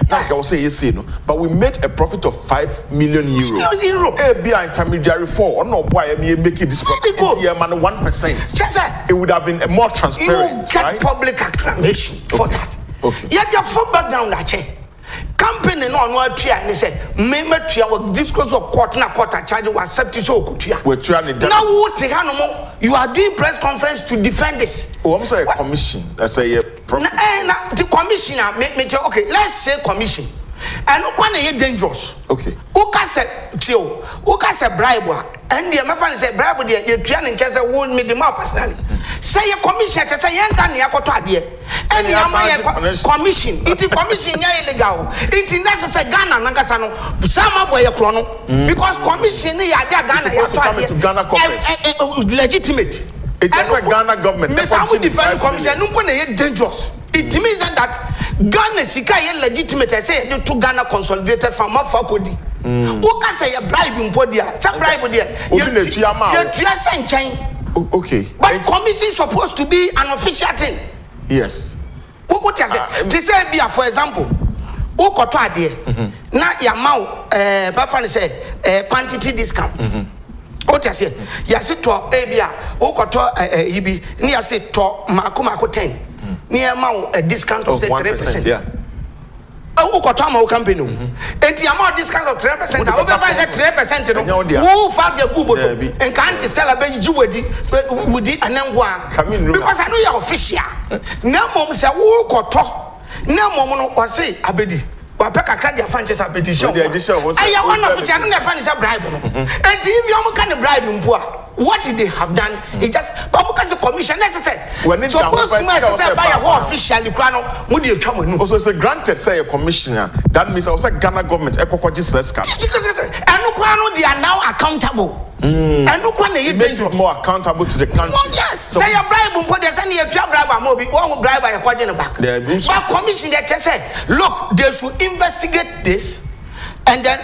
Like I was saying, no. But we made a profit of 5 million euro. ABI intermediary for no boy make it this profit. It's 1%. It would have been more transparent. You get public acclamation for that. Okay. Yet you fall back down that chair. Campaign no one try and say me try what discourse of quarter charge was accept so we're trying to now you are doing press conference to defend this. Oh, I'm saying commission. I say the commissioner make me okay, let's say commission. And one is dangerous. Okay. Who can say chill? Who can say bribe? And the American say bribe. You trying and just won't meet them up personally. Say your commission. Just say young can you go to idea. And your commission. It is commission. You illegal. It is necessary. Ghana nagasano. Some boy chrono because commission. You are Ghana. You are to Ghana government. Legitimate. It is a Ghana government. Me some defend commission. No one is dangerous. It means that Ghana sika ye legitimate. I say to Ghana consolidated from Mafakodi. Who can say a bribe in Podia? Some bribe there. Okay. But commission is supposed to be an official thing. Yes. Who could say? To say for example, who got to idea? Now your mouth, Bafan say quantity discount. What you say? You say to Abia, who got to EB? Near say to Makumako 10. Near a discount of 3%. Yeah. Oh, Kotama company. And the amount discount of 3%. I over 3%. Who found the Google and can't tell a baby with the and because I know you're official. No mom say, who Koto. No mom or say, Abedi. Papa can't your franchise abedition. I am one of the channel franchise bribe. And if you can bribe him poor. What did they have done? It just because the commission necessary. Suppose to buy a whole official would you come? Also, it's a granted say a commissioner. That means I was like Ghana government. And they are now accountable. And it makes it more accountable to the country. Yes, say a bribe, but there's any bribe, more one bribe by a quarter in the back. But commission that just said, look, they should investigate this. And then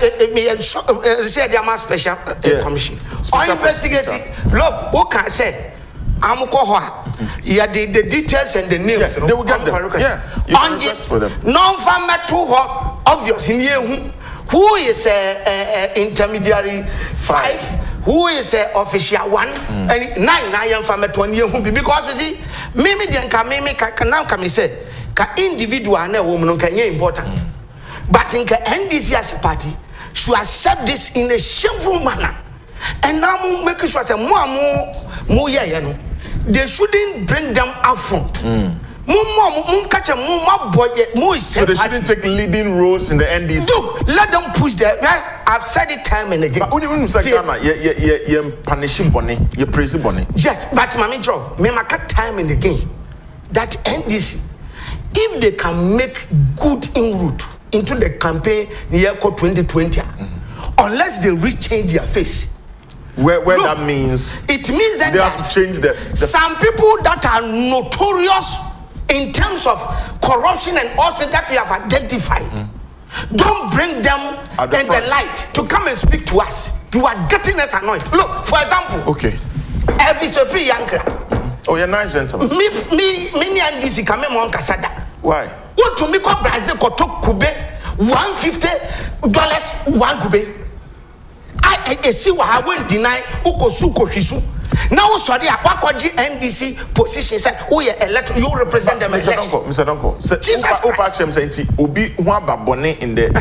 say they are special commission. Or investigate it. Look, who can say? I'm yeah, the details and the names. Yeah, they will get them. On the non-farmer too obvious in here. Who is intermediary 5? Who is official 1? And 9 I am from a 20 year because you see, Mimi can now come say, individual and a woman can be important. But in the NDC as a party should accept this in a shameful manner. And now make sure say more they shouldn't bring them up front. So they shouldn't take leading roles in the NDC. Look, let them push there. Right? I've said it time and again. But when you say Ghana, you're punishing Bonnie, you're praising Bonnie. Yes, but Mami Joe, me cut time and again. That NDC, if they can make good inroad into the campaign near 2020, unless they rechange their face. Where look, that means it means that they have to change the some people that are notorious in terms of corruption and also that we have identified. Don't bring them in the light to come and speak to us. You are getting us annoyed. Look, for example, okay, Elvis Free Yankra. Oh, you're nice, gentlemen. Me and this come on Casada. Why? What to me call Brazil koto kube $150 one kube. I see what I won't deny ukosuko hisu. Now sorry, Akwaji NDC position said, "Oh yeah, you represent them." Mr. Donkor. Opa Chem say, "Obi who babone in the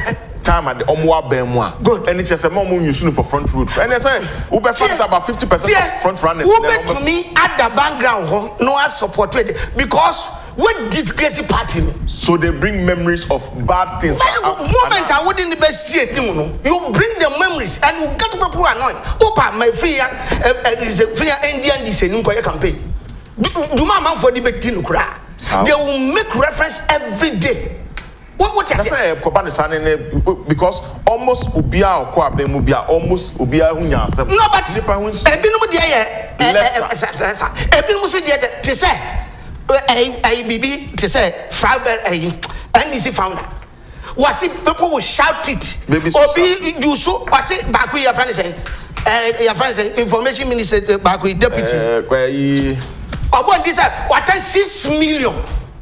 time at the Omwa Bemwa. Good. And it's just a moment you soon for front road. And I say, Uber fans about 50% of front runners. Uber to me at the background, no one supported because what disgrace party. So they bring memories of bad things. Moment I wouldn't the best see it. You bring the memories and you get people who are annoyed. Opa, my free is a free Indian descending campaign. Do my man for the betting cry. They will make reference every day. What I say? Because almost Ubia or Kwa Bemubia, almost Ubia Hunyasem. No, but Ebin to say, ABB to say, Fiber NDC founder. Was it people will shout it? Or be you so, I say, Baku, your friend say, your friend say, information minister, Baku, deputy. About this, what 6 million?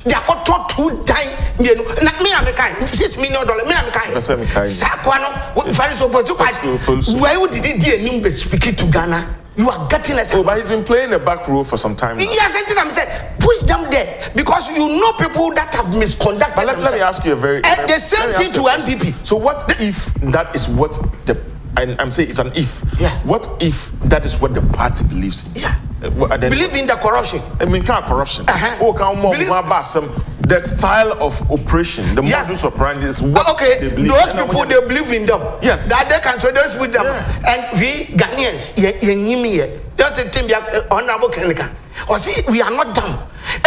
They are got 2 dying. Not me, I'm a kind. $6 million. Me, I'm a kind. Sakwano, what Faris over to why would he speak it to Ghana? You are getting us. Oh, but he's been playing the back row for some time. Yes, I'm saying, push them there because you know people that have misconducted. But let me ask you a very the same thing to NPP. So, what if that is what the I'm saying it's an if. Yeah. What if that is what the party believes in? Yeah. Believe in the corruption. I mean, kind of corruption. Oh, the style of operation, the modus operandi is what they believe. Those people they believe in them. Yes. That they can trade with them. Yeah. And we Ghanaians, that's the thing. Honorable Kenika. Or see, we are not dumb.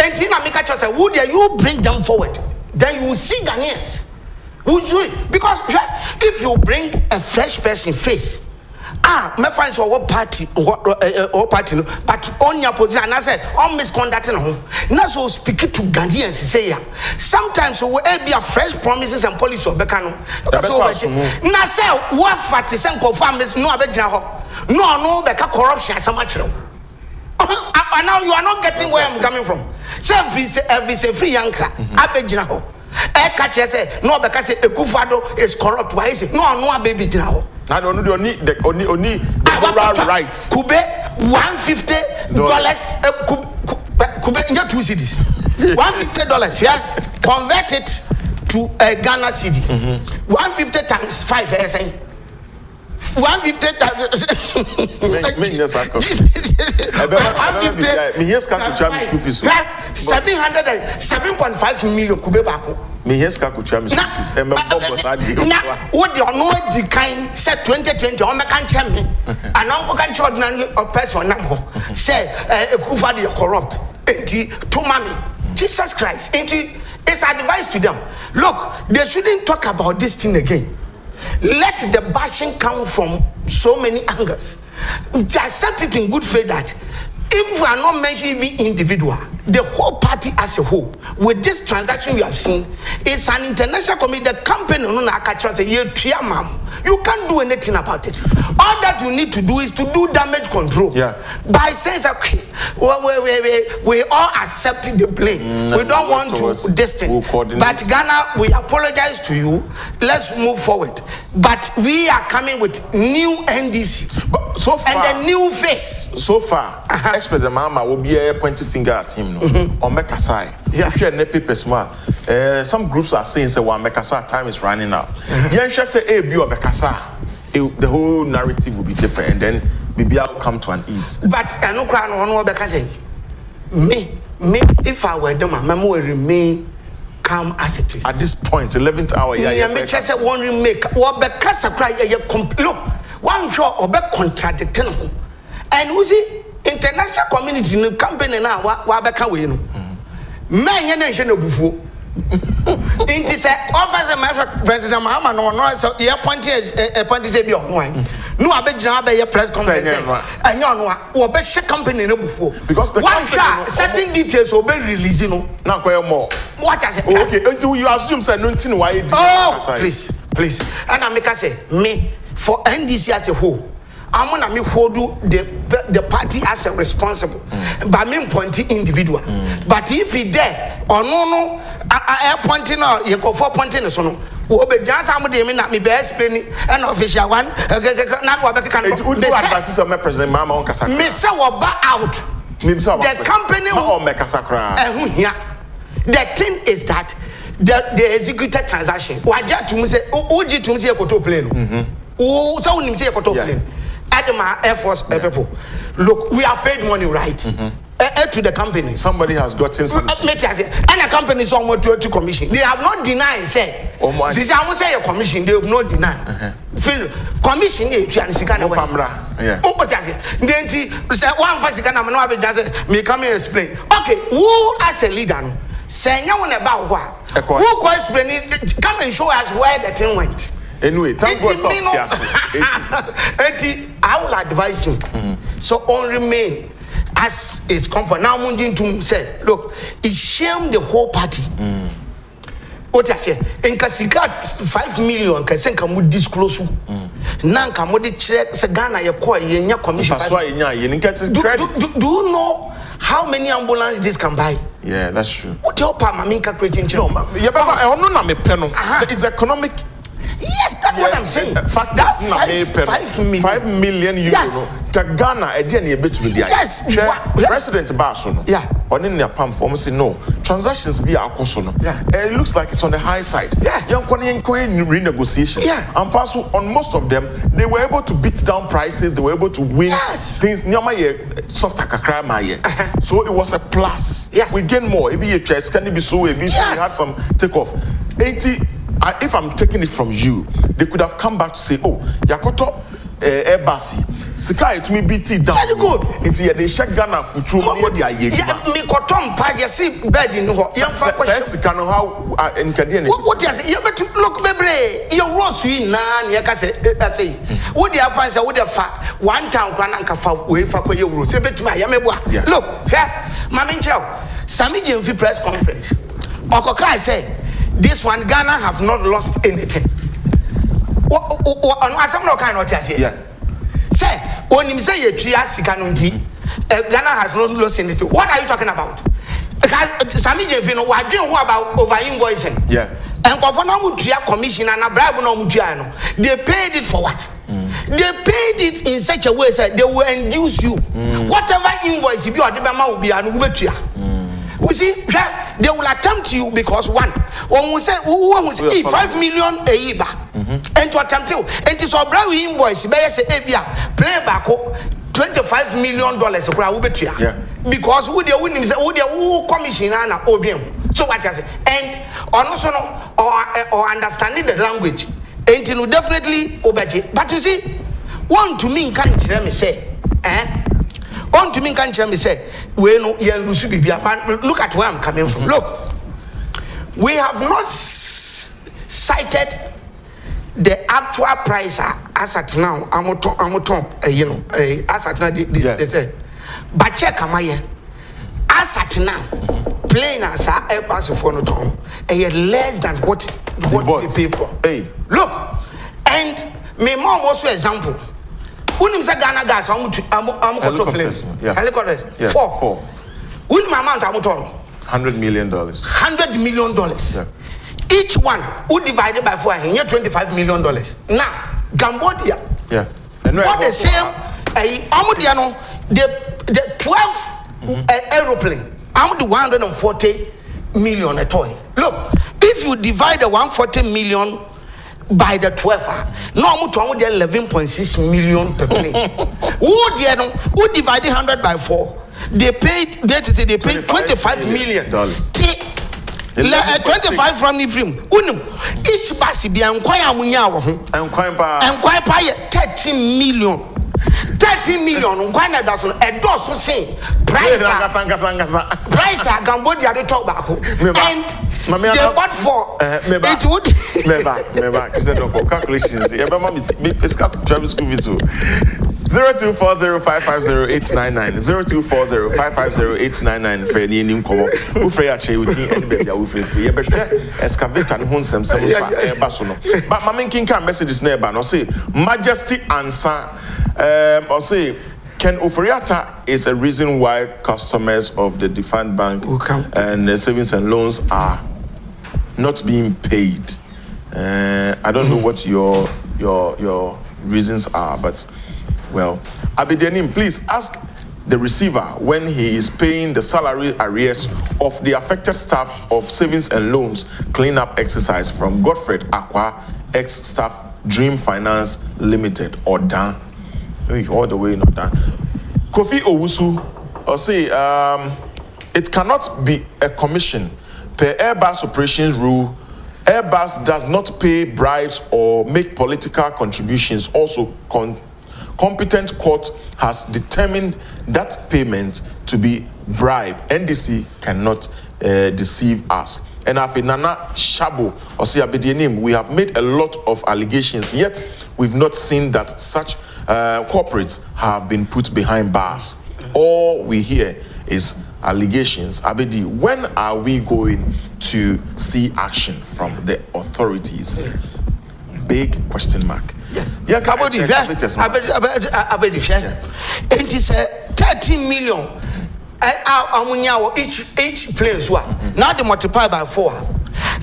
And Tina Mika said, "Would you bring them forward? Then you will see Ghanaians." Because if you bring a fresh person face, my friends or what party or party, but on your position, and I said, on misconducting home. Now, so speaking to Ghanaians, say, sometimes we be a fresh promises and policy of Becano. That's all. Now, say, what fat is and confirm is no Abejaho, no, Becca corruption so much. And now you are not getting where I'm coming from. Say, every free yanka, Abejaho. Catcher say no because a Kufado is corrupt. Why is it? No, baby now. I don't know the rights. Kube $150 Kube in your 2 cities. $150, yeah. Convert it to a Ghana city. 150 times 5, I say. 150 times. 7.5 million Kube Bako. Me here's Kakucha, Miss Office, and my boss. What you know the kind said 2020 on the country, and now can charge a person number. Say, Kufadi corrupt. To mommy, Jesus Christ. It's advice to them. Look, they shouldn't talk about this thing again. Let the bashing come from so many angles. Accept it in good faith that if we are not mentioning individual, the whole party as a whole, with this transaction we have seen, it's an international committee. The company, you can't do anything about it. All that you need to do is to do damage control. Yeah. By saying, okay, we all accept the blame. We don't want to this thing. But Ghana, we apologize to you. Let's move forward. But we are coming with new NDC. But so far, and a new face. So far, Ex-President Mahama will be a pointing finger at him. Or make a sign. Yeah. Some groups are saying, say, well, make a sign, time is running out. Yensha say, hey, be make a sign. The whole narrative will be different, and then maybe I'll come to an ease. But I know crying on what because me, if I were them, my mom will remain calm as it is. At this point, 11th hour, yeah, me just say one remake. What because I cry, look, one show or back contradicting. And we see international community in the company now, what back away. Man, you nation of before. It is officer President Mahama no so you appointed say be on one. No abegina be press conference. And you know what be share company no before. Because the one shot certain details will be released no. Now quite more. What I say? Okay, until you assume say nothing why it. Oh, please. And I make us say me for NDC as a whole. I'm gonna me hold the party as a responsible, but me pointing individual. But if he there or no, I pointing out you go for pointing so no. We be just am dey me na me be explain an official one. Not what can do. The advice of my president Mama on Kasakra. Me say we back out. The company will make Kasakra. The thing is that the executed transaction. Waja to me say, Oji to me say a koto plane. Oh, so him say a koto plane. Adama Air Force people. Look, we are paid money, right? To the company. Somebody has gotten something. And a company is almost to commission. They have not denied, say. This I will say a commission, they have not denied. Commission, you can see kind of famra. Oh, just then say one first can have just me come and explain. Okay, who as a leader say you want about what? Who can explain it? Come and show us where the thing went. Anyway, thank God. I will advise you. So on remain as is comfort. Now Mundin to say, look, it shamed the whole party. What I say, in Kasikat 5 million, Kasen can disclose. Nan can check Sagana, your coy, your commission. That's why do you know how many ambulances this can buy? Yeah, that's true. What your Pamaminka creating? It's economic. Yes, that's what I'm saying. Fact that's $5 million. 5 million euro. Yes. Ghana, a day bit with the yes. President Basono. Yeah. On in their pump for say no. Transactions be our cosono. Yeah. It looks like it's on the high side. Yeah. Young renegotiation. Yeah. And also on most of them, they were able to beat down prices. They were able to win things. Soft kakra. So it was a plus. Yes. We gain more. Maybe a choice can be so. Maybe we had some takeoff. 80. If I'm taking it from you, they could have come back to say, oh, Yakoto Airbus, Sika to me BT down. Very good. It's here they check Ghana for true. Yeah, me kotom pa you see bed in ho. Sika no how in Canadian. What you say? You better look bebre. You rose in na you can say. What you find say what you fa one town kwana nka fa we fa ko you rose. Better ya meboa. Look, here, Mama Nchao, Sami Jemfi press conference. Okoka say this one Ghana have not lost anything. Asam no kind of say. Yeah. Say, when him say you tria sika no nti, Ghana has not lost anything. What are you talking about? Because Sami Jemfi no wa dwen ho about over invoicing. Yeah. And kofona mu tria commission and bribe no mu tria no. They paid it for what? They paid it in such a way that they will induce you. Whatever invoice you be or the will be an ubetia. We see, they will attempt you because one, when we say, 5 million a year, and to attempt you, and it's a brand invoice, may say, play back $25 million, because who they win is who commission and OBM. So what I say, and also or understanding the language, and you definitely obey. But you see, one to me can't hear me say, on to me can't me say we no look at where I'm coming from. Look, we have not cited the actual price as at now. I'm top as at now they say, but check amaye as at now plain as our Airbus for no tom less than what we pay for. Hey, look, and me mom also example. Unim say Ghana gas helicopters. Helicopters. Four. Unim amount $100 million. $100 million. Yeah. Each one who divided by 4 here $25 million. Now Cambodia. Yeah. What the same the 12 aeroplane. I'm the 140 million a toy. Look, if you divide the 140 million by the 12, no more to 11.6 million per plane. Who divided 100 by 4? They paid. They paid $25 million. 25 from the film. Each bus be enquire munya enquire 13 million. 13 million. Why does a dozen say price? Price Cambodia they talk about. And they bought for it would calculations. 0240550899 0240550899 for any new come who free ache uti and baby we free ye behwe excavator no honsem sem so ba so no but ma menkin kan messages na ba no say majesty answer or say Ken Oforiata is a reason why customers of the defined bank and savings and loans are not being paid. I don't know what your reasons are, but well, Abidenim, please ask the receiver when he is paying the salary arrears of the affected staff of Savings and Loans cleanup exercise from Godfred Aqua, ex-staff Dream Finance Limited, or DAN. All the way not DAN. Kofi Owusu, or say, it cannot be a commission per Airbus operations rule. Airbus does not pay bribes or make political contributions. Also, competent court has determined that payment to be bribe. NDC cannot deceive us. And after Nana Shabo or Siabedianim, we have made a lot of allegations, yet we've not seen that such corporates have been put behind bars. All we hear is allegations. Abedi, when are we going to see action from the authorities? Yes. Big question mark. Yes. Yeah, Abedi, it is 13 million. Each place now they multiply by 4.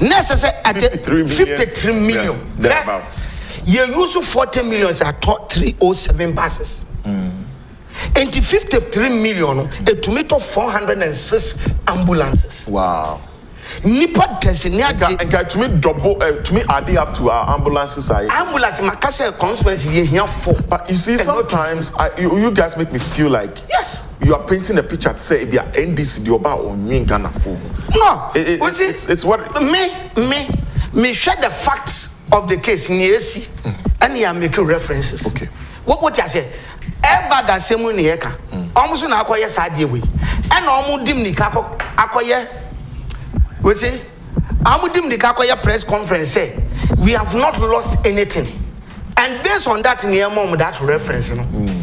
Necessary at 53 million. Yeah, you use 40 million at 307 buses. And 53 million, a tomato 406 ambulances. Wow. Nipa Tessinia and to me double to me adding up to our ambulances. Ambulance Macassa constituency here for. But you see, sometimes you guys make me feel like yes, you are painting a picture to say if you are NDC the Oba or me Ghana fool. No, it's what me share the facts of the case in AC and you make references. Okay. What I say? Eba da semu ni eka. Almost na akoye sadie we. And omudim ni kako akoye. We say amudim ni akoye press conference say we have not lost anything. And based on that near mom that reference,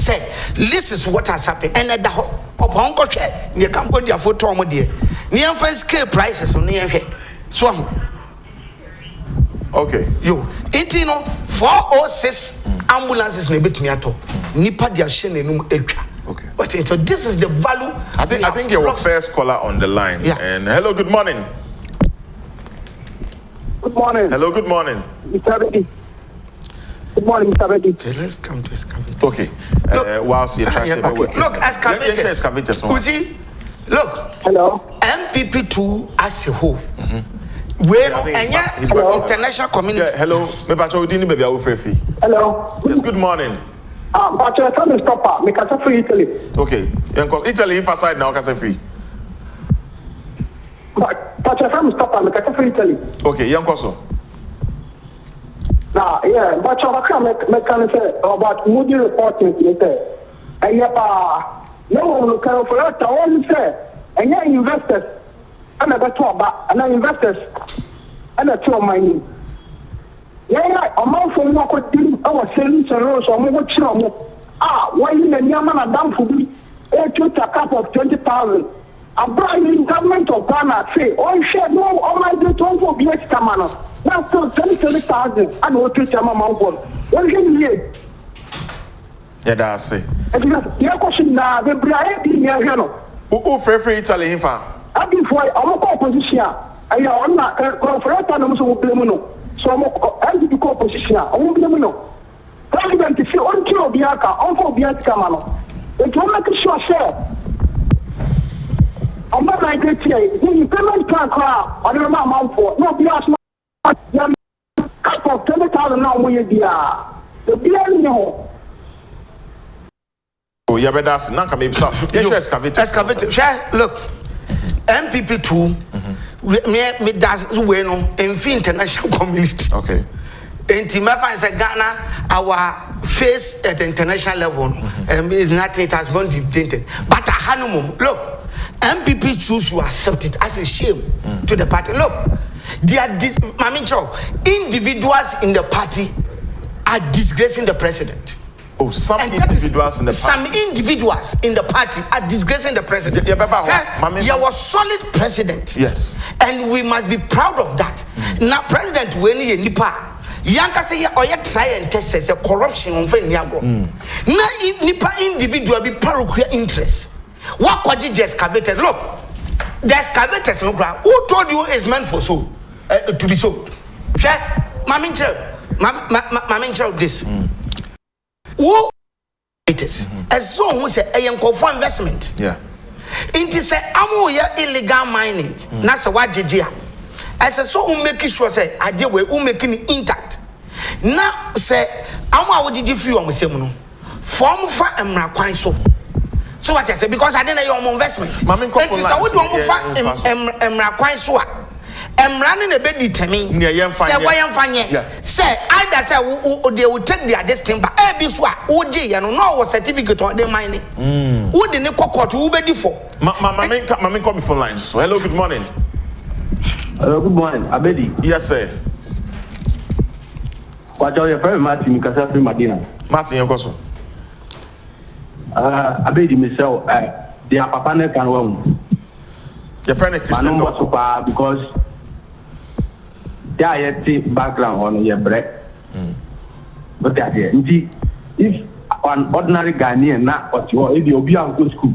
say this is what has happened. And at the upon coach, you can put your photo on there. Near first scale prices on near so. Okay. You, 406 ambulances ne bit me at all. Nipa dia shene num etwa. Okay. But so this is the value. I think you're our first caller on the line. Yeah. And hello, good morning. Good morning. Hello, good morning. Mr. Reddy. Good morning, Mr. Reddy. Okay, let's come to excavators. Okay. Whilst you're trying to work. Look, excavators. Look. Hello. MPP2 as a whole. Well, international community. Yeah, hello. Hello. Yes, good morning. But you're trying to stop her. Make us free Italy. Okay. Italy, emphasize now, can free. But you're trying to stop her. Make us free Italy. Okay, young Koso. Now, yeah, but you're trying to say about Moody reporting later. And yet, no, can for us to only say, and yeah, investors. And I got about and investors and a two mining. Yeah, a month from what could do our savings and roads or more children. Why in the Yaman are down for me? A cap of 20,000. A bribing government of Ghana say, oh, shit, no, all my do to for BX Tamano. Now, still 20,000 and what to tell my mouth. What can you hear? Yeah, that's it. And your question now, the bribe in your hand. Who free Italy, in fact? I before I'm a opposition. I am not conference and I'm so blame. So I'm the opposition. I won't blame no. President, if you on kill Biaka, on for Biaka Mano. It will make sure share. I'm not like it here. The payment plan crowd, I don't know amount for. No, Bias, cut of 20,000 now, we are. The beer no. Oh, yeah, but that's not coming. So, yes, excavator. Look. MPP2, me does bueno in international community. Okay. In Timafa and Ghana, our face at the international level, and nothing has been dictated. But a hanumum, look, MPP2 should accept it as a shame to the party. Look, they are individuals in the party are disgracing the president. Oh, some individuals in the party. Some individuals in the party are disgracing the president. You was solid president. Yes. And we must be proud of that. Now, President Weni Nipa, Yanka say, or you try and test as a corruption on Feniagro. Now, Nipa individual be parochial interest. What could you just excavated? Look, the excavators, no problem. Who told you it's meant for sold? To be sold? Mamincho, this. Who excavators. As so who say a for investment. Yeah. It is a amu illegal mining. That's a wajijia. As a so make sure say I deal with making it intact. Now say amu would you feel on the form for emra quite so. So what I say because I didn't know your investment. Mammy, I would want to emra quite so. I'm running a bit determined. Say why I'm fine. Say either say they will take their destiny, but every swat, OG, and no certificate or the mining. Who didn't court who be for? Mammy, call me phone line. So hello, good morning. Hello, good morning, Abedi. Yes, sir. What are your friend Martin Casafi Madina? Martin, your question. Abedi, myself, they are Papa can wrong. Your friend is Christian Donkor because there are background on your break. But if an ordinary Ghanaian not what you are, if you'll be on good school,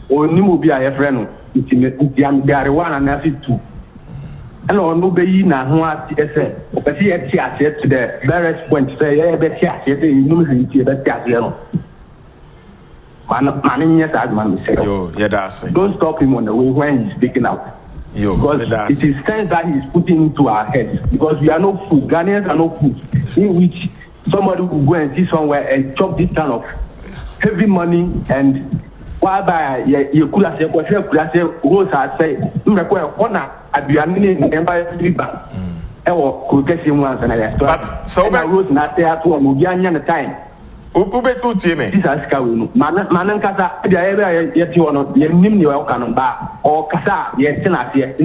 or you will be a friend, they are one and that's it too. And on nobody now who has said, but he had said to the various points, say, yeah, but yes, you know, man, yes, as man said, don't stop him on the way when he's speaking out. Because it is sense that he's putting into our heads. Because we are no food, Ghanaians are no food, in which somebody will go and see somewhere and chop this kind of heavy money and whereby you could have said, Rose has said, you require honor at the Empire Street Bank. But so Rose not there at home, will be on the time. This is Manankasa, the area yet you are not, you name your canon bar, or Casa, yet Tenatia,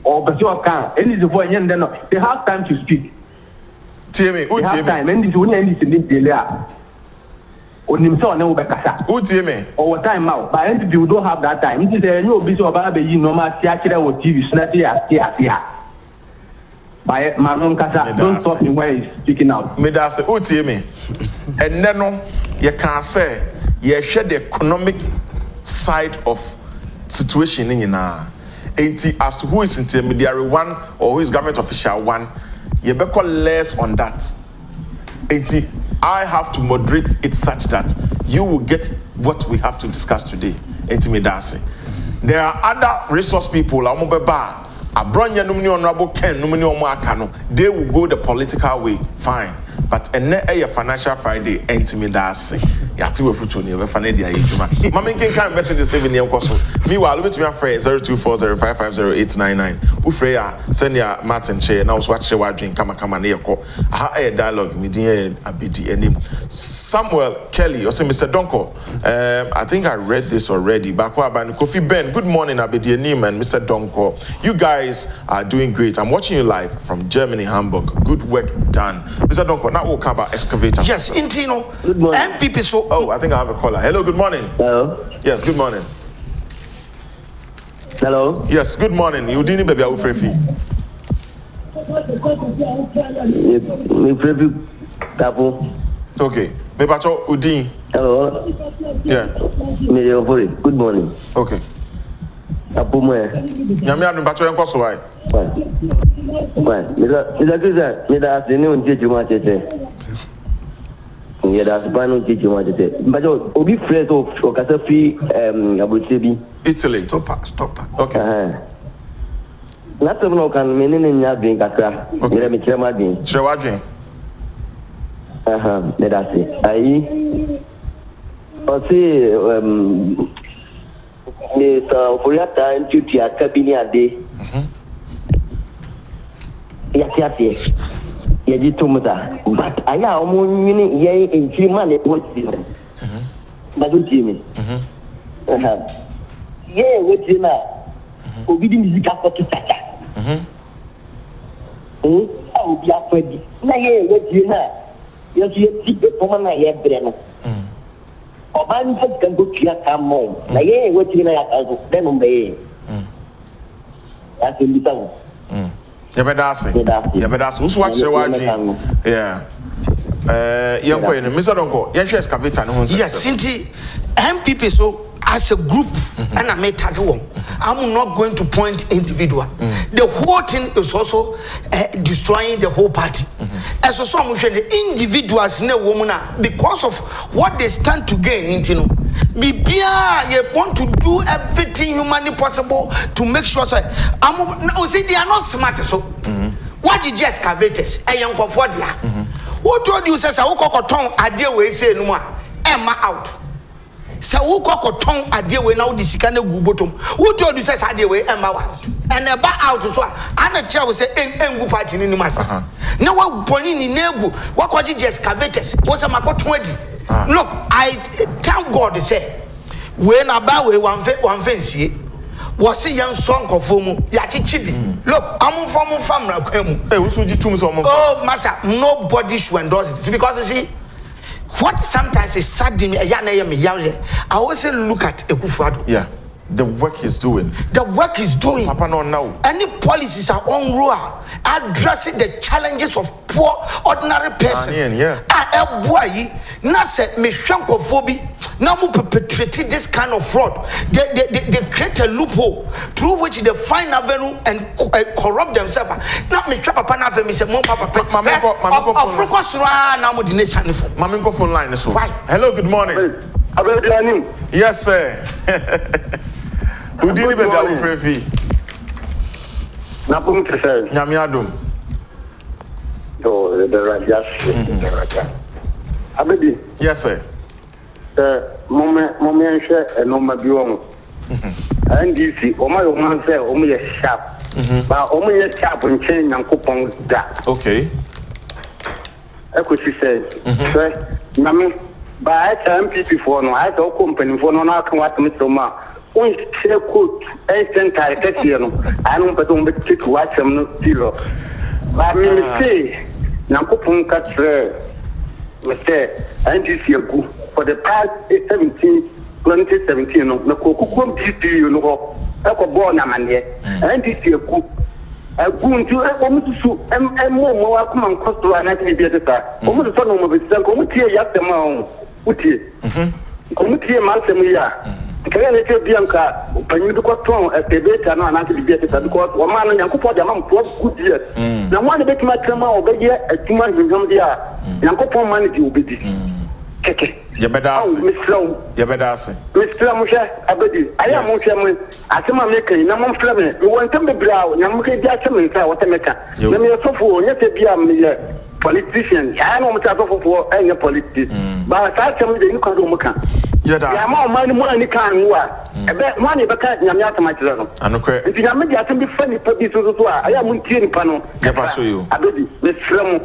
or Basio can, any of the boy, and then they have time to speak. Timmy, who time, and this will end in the layer. On himself, no Bacasa. Who Timmy, or time out, but if you don't have that time, it is a new bit of Baby, no matter or TV, Snatia, here. By Manon Casa, don't stop him where he's speaking out. Medase, who Timmy? And then you can say you share the economic side of situation in your as to who is intermediary one or who is government official one, you better less on that. I have to moderate it such that you will get what we have to discuss today. There are other resource people, they will go the political way, fine. But a financial Friday, intimidasi. Yati we futu ni we fane dia yejuma. Mama can messages even near koso. Meanwhile, let me to friend 0240550899. Ufreya send ya Martin Che now so watch your drink kama na yeko. Aha a dialogue me din Abedi enim. Samuel Kelly or say Mr. Donkor. I think I read this already. Bakwa ban Kofi Ben. Good morning Abedi enim and Mr. Donkor. You guys are doing great. I'm watching you live from Germany, Hamburg. Good work done. Mr. Donkor, now we'll come about excavator. Yes, Intino. MPP so. Oh, I think I have a caller. Hello, good morning. Hello. Yes, good morning. Hello. Yes, good morning. You didn't baby Ufrefi. Okay. Maybe Udin. Hello. Yeah. Good morning. Okay. Apume. Nyame adu bacho enko so why? Fine. Mira asini unje juma cheche. Yeah, that's why no teach you what to say. But obi phrase of Okasafi Abuchebi. Italy. Stop. Okay. Not someone can mean in your being Kaka. Okay. Me chama din. Chewadrin. That's it. I see for your time to your cabinet day. Yes. Yaji Tomata, but I am only yay in 3 months. What is it? But what do you mean? Yeah, what you know? We didn't see Kappa to Tata. Oh, be afraid. Now, yeah, what you know? You see, the woman I have been. Or man can go to your come home. Now, yeah, what you know? Then obey. That's a little. You better ask. Who's watching? Yeah. Mr. Donkor, yes, excavator. Yes, Sinti MPP so I as a group, and I may tag one. I'm not going to point individual. The whole thing is also destroying the whole party. As a song, the individuals in a woman because of what they stand to gain. You want to do everything humanly possible to make sure. So, they are not smart. So, what did you excavators? A young for dia. Who told you says I will tongue idea we say no more? Emma out. So who tongue idea we now this kind of bottom? Who told you says idea we Emma out? And about out so and a chair will say en party in massa. No one pointing in negu. What was it excavators? Was a macot 20. Look, I thank God to say when about we one fancy. Was a young song of Fomo, Yati Chibi. Look, I'm from family. Oh, Massa, nobody should endorse it because you see, what sometimes is sad in me, I always look at Ekufuado. Yeah, the work he's doing. The work he's doing. Papa, no, now. Any policies are on rural, addressing the challenges of poor, ordinary person. Yeah. Boy, Nasa, me shankophobia. Now we perpetrated this kind of fraud. They create a loophole through which they find avenue and corrupt themselves. Now me trap upon avenue. Me say, "Mom, Papa, Mami phone line so. Why? Hello, good morning. Yes, sir. Udini bega ufrefi. Napum tse. Nyame adom. To the Rajas. Abedi. Yes, sir. Moment and no mabium. And you see, my woman said, only a sharp, but only a sharp and chain and coupon that. Okay. She said, sir, Mammy, but I tell people for no, I don't company for no, I can watch Mr. Ma. Only share coat, I sent I don't but don't take watch them zero. But me say, Nampopon cut Mr. And you see a good. For the past 2017, no cocoa you know, I could born a man here, and this year, I go to and more come and cost to an activity. Almost the son of it, come here, Yatamon, Uti, come here, Marsamia. Can I tell Bianca, when you got strong at the beta and activity because one man and Copa Jamam was good years. Now, one bit my tremor over here at 2 months in Zambia, Yanko money will be this. Yabedasi. Mr. Musha, Abedi, I am Musha. I am making no more flamming. You want to be brow, Yamuka Jackson, what I make. Let me also for yet to be a politician. I know much for any politician. But I tell me you can do Muka. Yeah, more money can work. A bet money because Yamata my children. I know. If you are maybe I can be funny for this as well. I am Muntin Pano. Abedi, Miss Flam.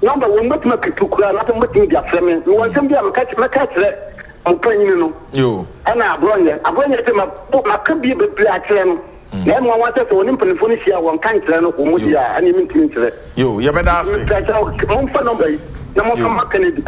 Number one, not make it to cry, not making their family. You want somebody to catch my catch I'm playing you. And I brought it to my could be a bit black. Then one wanted to open Phoenicia, one kind of Umudia, and even to you better ask. No more from my opinion.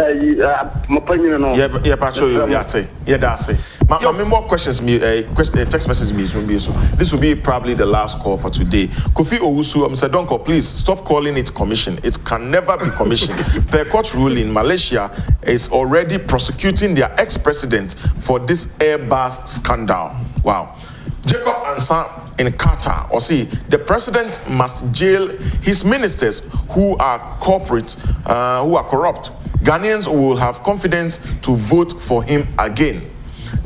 Yeah, Pacho, yeah, that's it. My more questions, text message me. This will be probably the last call for today. Kofi Owusu, Mr. Donkor, please stop calling it commission. It can never be commission. Per court ruling, Malaysia is already prosecuting their ex-president for this Airbus scandal. Wow. Jacob Ansan in Qatar, or see, the president must jail his ministers who are corporate, who are corrupt. Ghanaians will have confidence to vote for him again.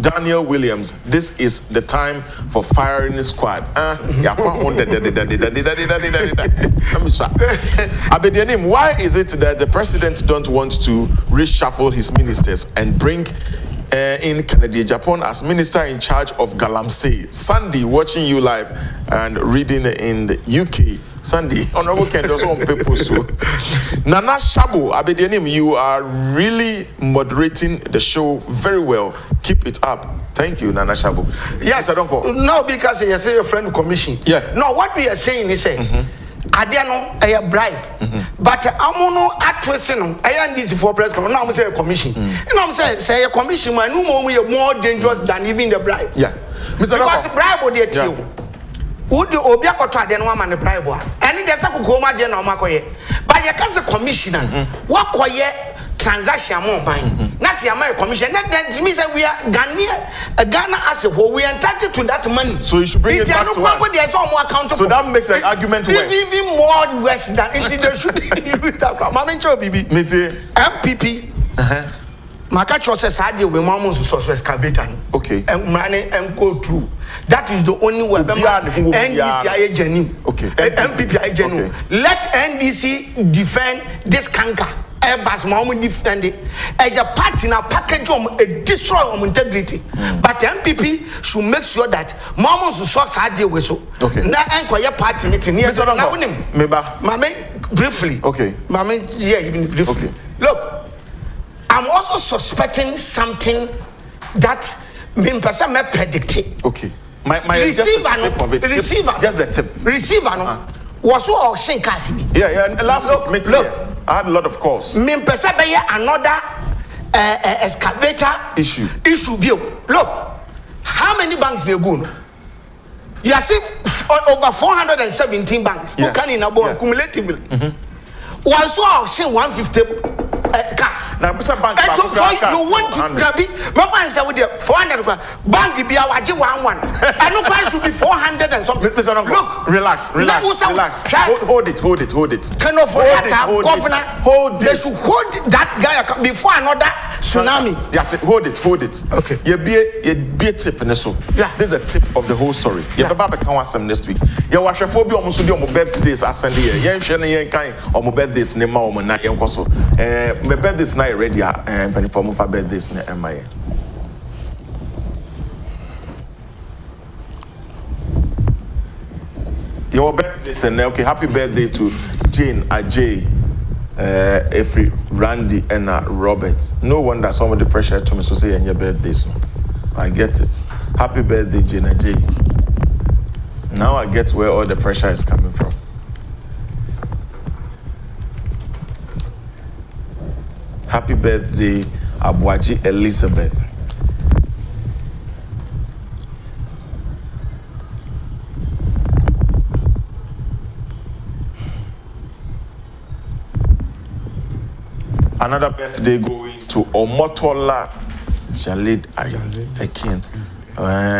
Daniel Williams, this is the time for firing the squad. Why is it that the president don't want to reshuffle his ministers and bring in Kennedy Japan as minister in charge of Galamsey? Sandy, watching you live and reading in the UK. Sandy, honorable Ken, also on papers too. Nana Shabu, Abedianim, you are really moderating the show very well. Keep it up. Thank you, Nana Shabu. Yes, I don't call. No, because you say your friend commission. Yeah. No, what we are saying is Adiano, a bribe. But Amono atwesino, I am this for press. Now I'm saying a commission. And I'm saying a commission, my new moment more dangerous than even the bribe. Yeah. Because bribe would be a would the Obiako try the one and the bribe one? And there's a Kukoma General Makoye. But you can't say commissioner. What quiet transaction more buying. That's the amount of commission. That means that we are Ghana as a whole. We are entitled to that money. So you should bring it back to us. There's all more accountable. So that makes an argument worse. Even more worse than they should use that. Mama Cho Bibi. MPP. Makacho says I deal with Mamon's source excavator. Okay. And money and go through. That is the only way. NDC genuine. Okay. MPP genuine. Let NDC defend this canker. Airbus Mamu defend it as a part in a package a destroy of integrity. But MPP should make sure that Mamon's source I deal with so. Okay. Now enquire part in it near Mame briefly. Okay. Mame, yeah, even briefly. Okay. Look. I'm also suspecting something that me person may predict it. Okay. My receiver, receiver. Just the tip. Receiver was so auction cast. Yeah. Last week, look, I had a lot of calls. Me person be another excavator issue. Look, how many banks they go? You see over 417 banks. Who can in a board cumulatively? Was so auction 150. Cars. Now, Mr. Bank, so you want to be Mama answer with the 400 bank be a 1 and no price should be 400 and something. Mr. Look, relax. Hold it. Kind of governor, they should hold that guy before another tsunami. Hold it. Okay. You be a tip in so. Yeah. This is a tip of the whole story. You have a come next week. You wash a phobia almost on my birthdays. I send you. You ain't kind of my birthdays. Name my night. My birthday's not ready. And for my birthday's not MIA. Your birthday, and okay, happy birthday to Jane, Ajay, Efri, Randy, and Robert. No wonder some of the pressure to me to say on your birthday. So I get it. Happy birthday, Jane, Ajay. Now I get where all the pressure is coming from. Happy birthday, Abuaji Elizabeth. Another birthday going to Omotola Jalid Akin.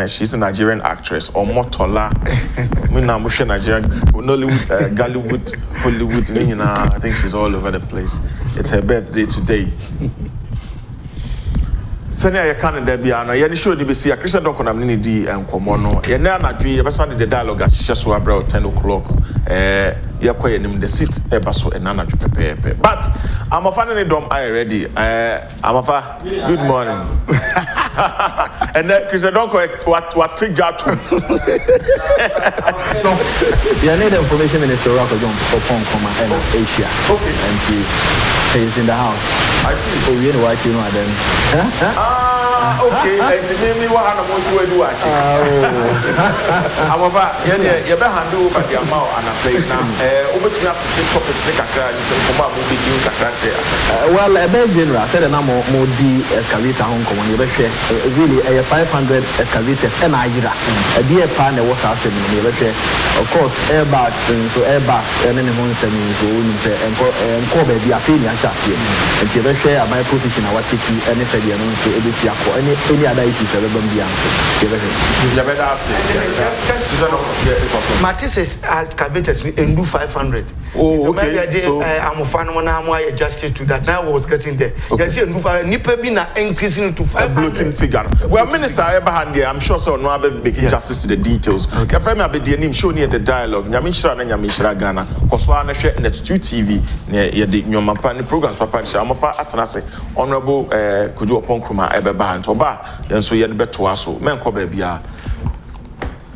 She's a Nigerian actress. Omotola. Musha Nigerian, Nollywood, Gollywood, Hollywood. I think she's all over the place. It's her birthday today. Senior, you can't be an I show the BC. Christian Donkor Namini and Comono. You know, I dream about the dialogue at Shaswabra 10 o'clock. You're quiet in the seat, Airbus and Nana to prepare. But I'm a fan of Dom already. I'm a fan. Good morning. And then Christian Donkor, what take that to? You need information Minister Rock for Hong Kong and Asia. Okay. And he's in the house. I see. Oh, you know what you know then? Okay. It's me what I want to do actually. I'm a fan. You better handle over the amount and I play now. Over to me have to take topics like a crack. You say, come on, we'll be doing a crack here. Well, a bad general said that I'm more the excavator Hong Kong. You better really 500 excavators and Nigeria. A dear partner was asking me. Of course, Airbus and then the Monsen and call baby a failure shot here. And you better share my position. I was taking any said you know to ABC or any other issues. Matisse's excavators and do 500. Oh, okay. So I'm a fan when I'm adjusted to that. Now I was getting there. You see, Nipabina increasing to 500. Bloating figure. Well, Minister Abraham, I'm sure so no have making justice to the details. Okay, friend, I'll be the name show near the dialogue. Nyamishra and Nyamishra Ghana. Because one share net 2 TV near the Nyomapani programs. Papa, I'm a far Atanase, Honorable Kujo Ponkruma Eberba and Toba. Then so you had better to us. Men call baby.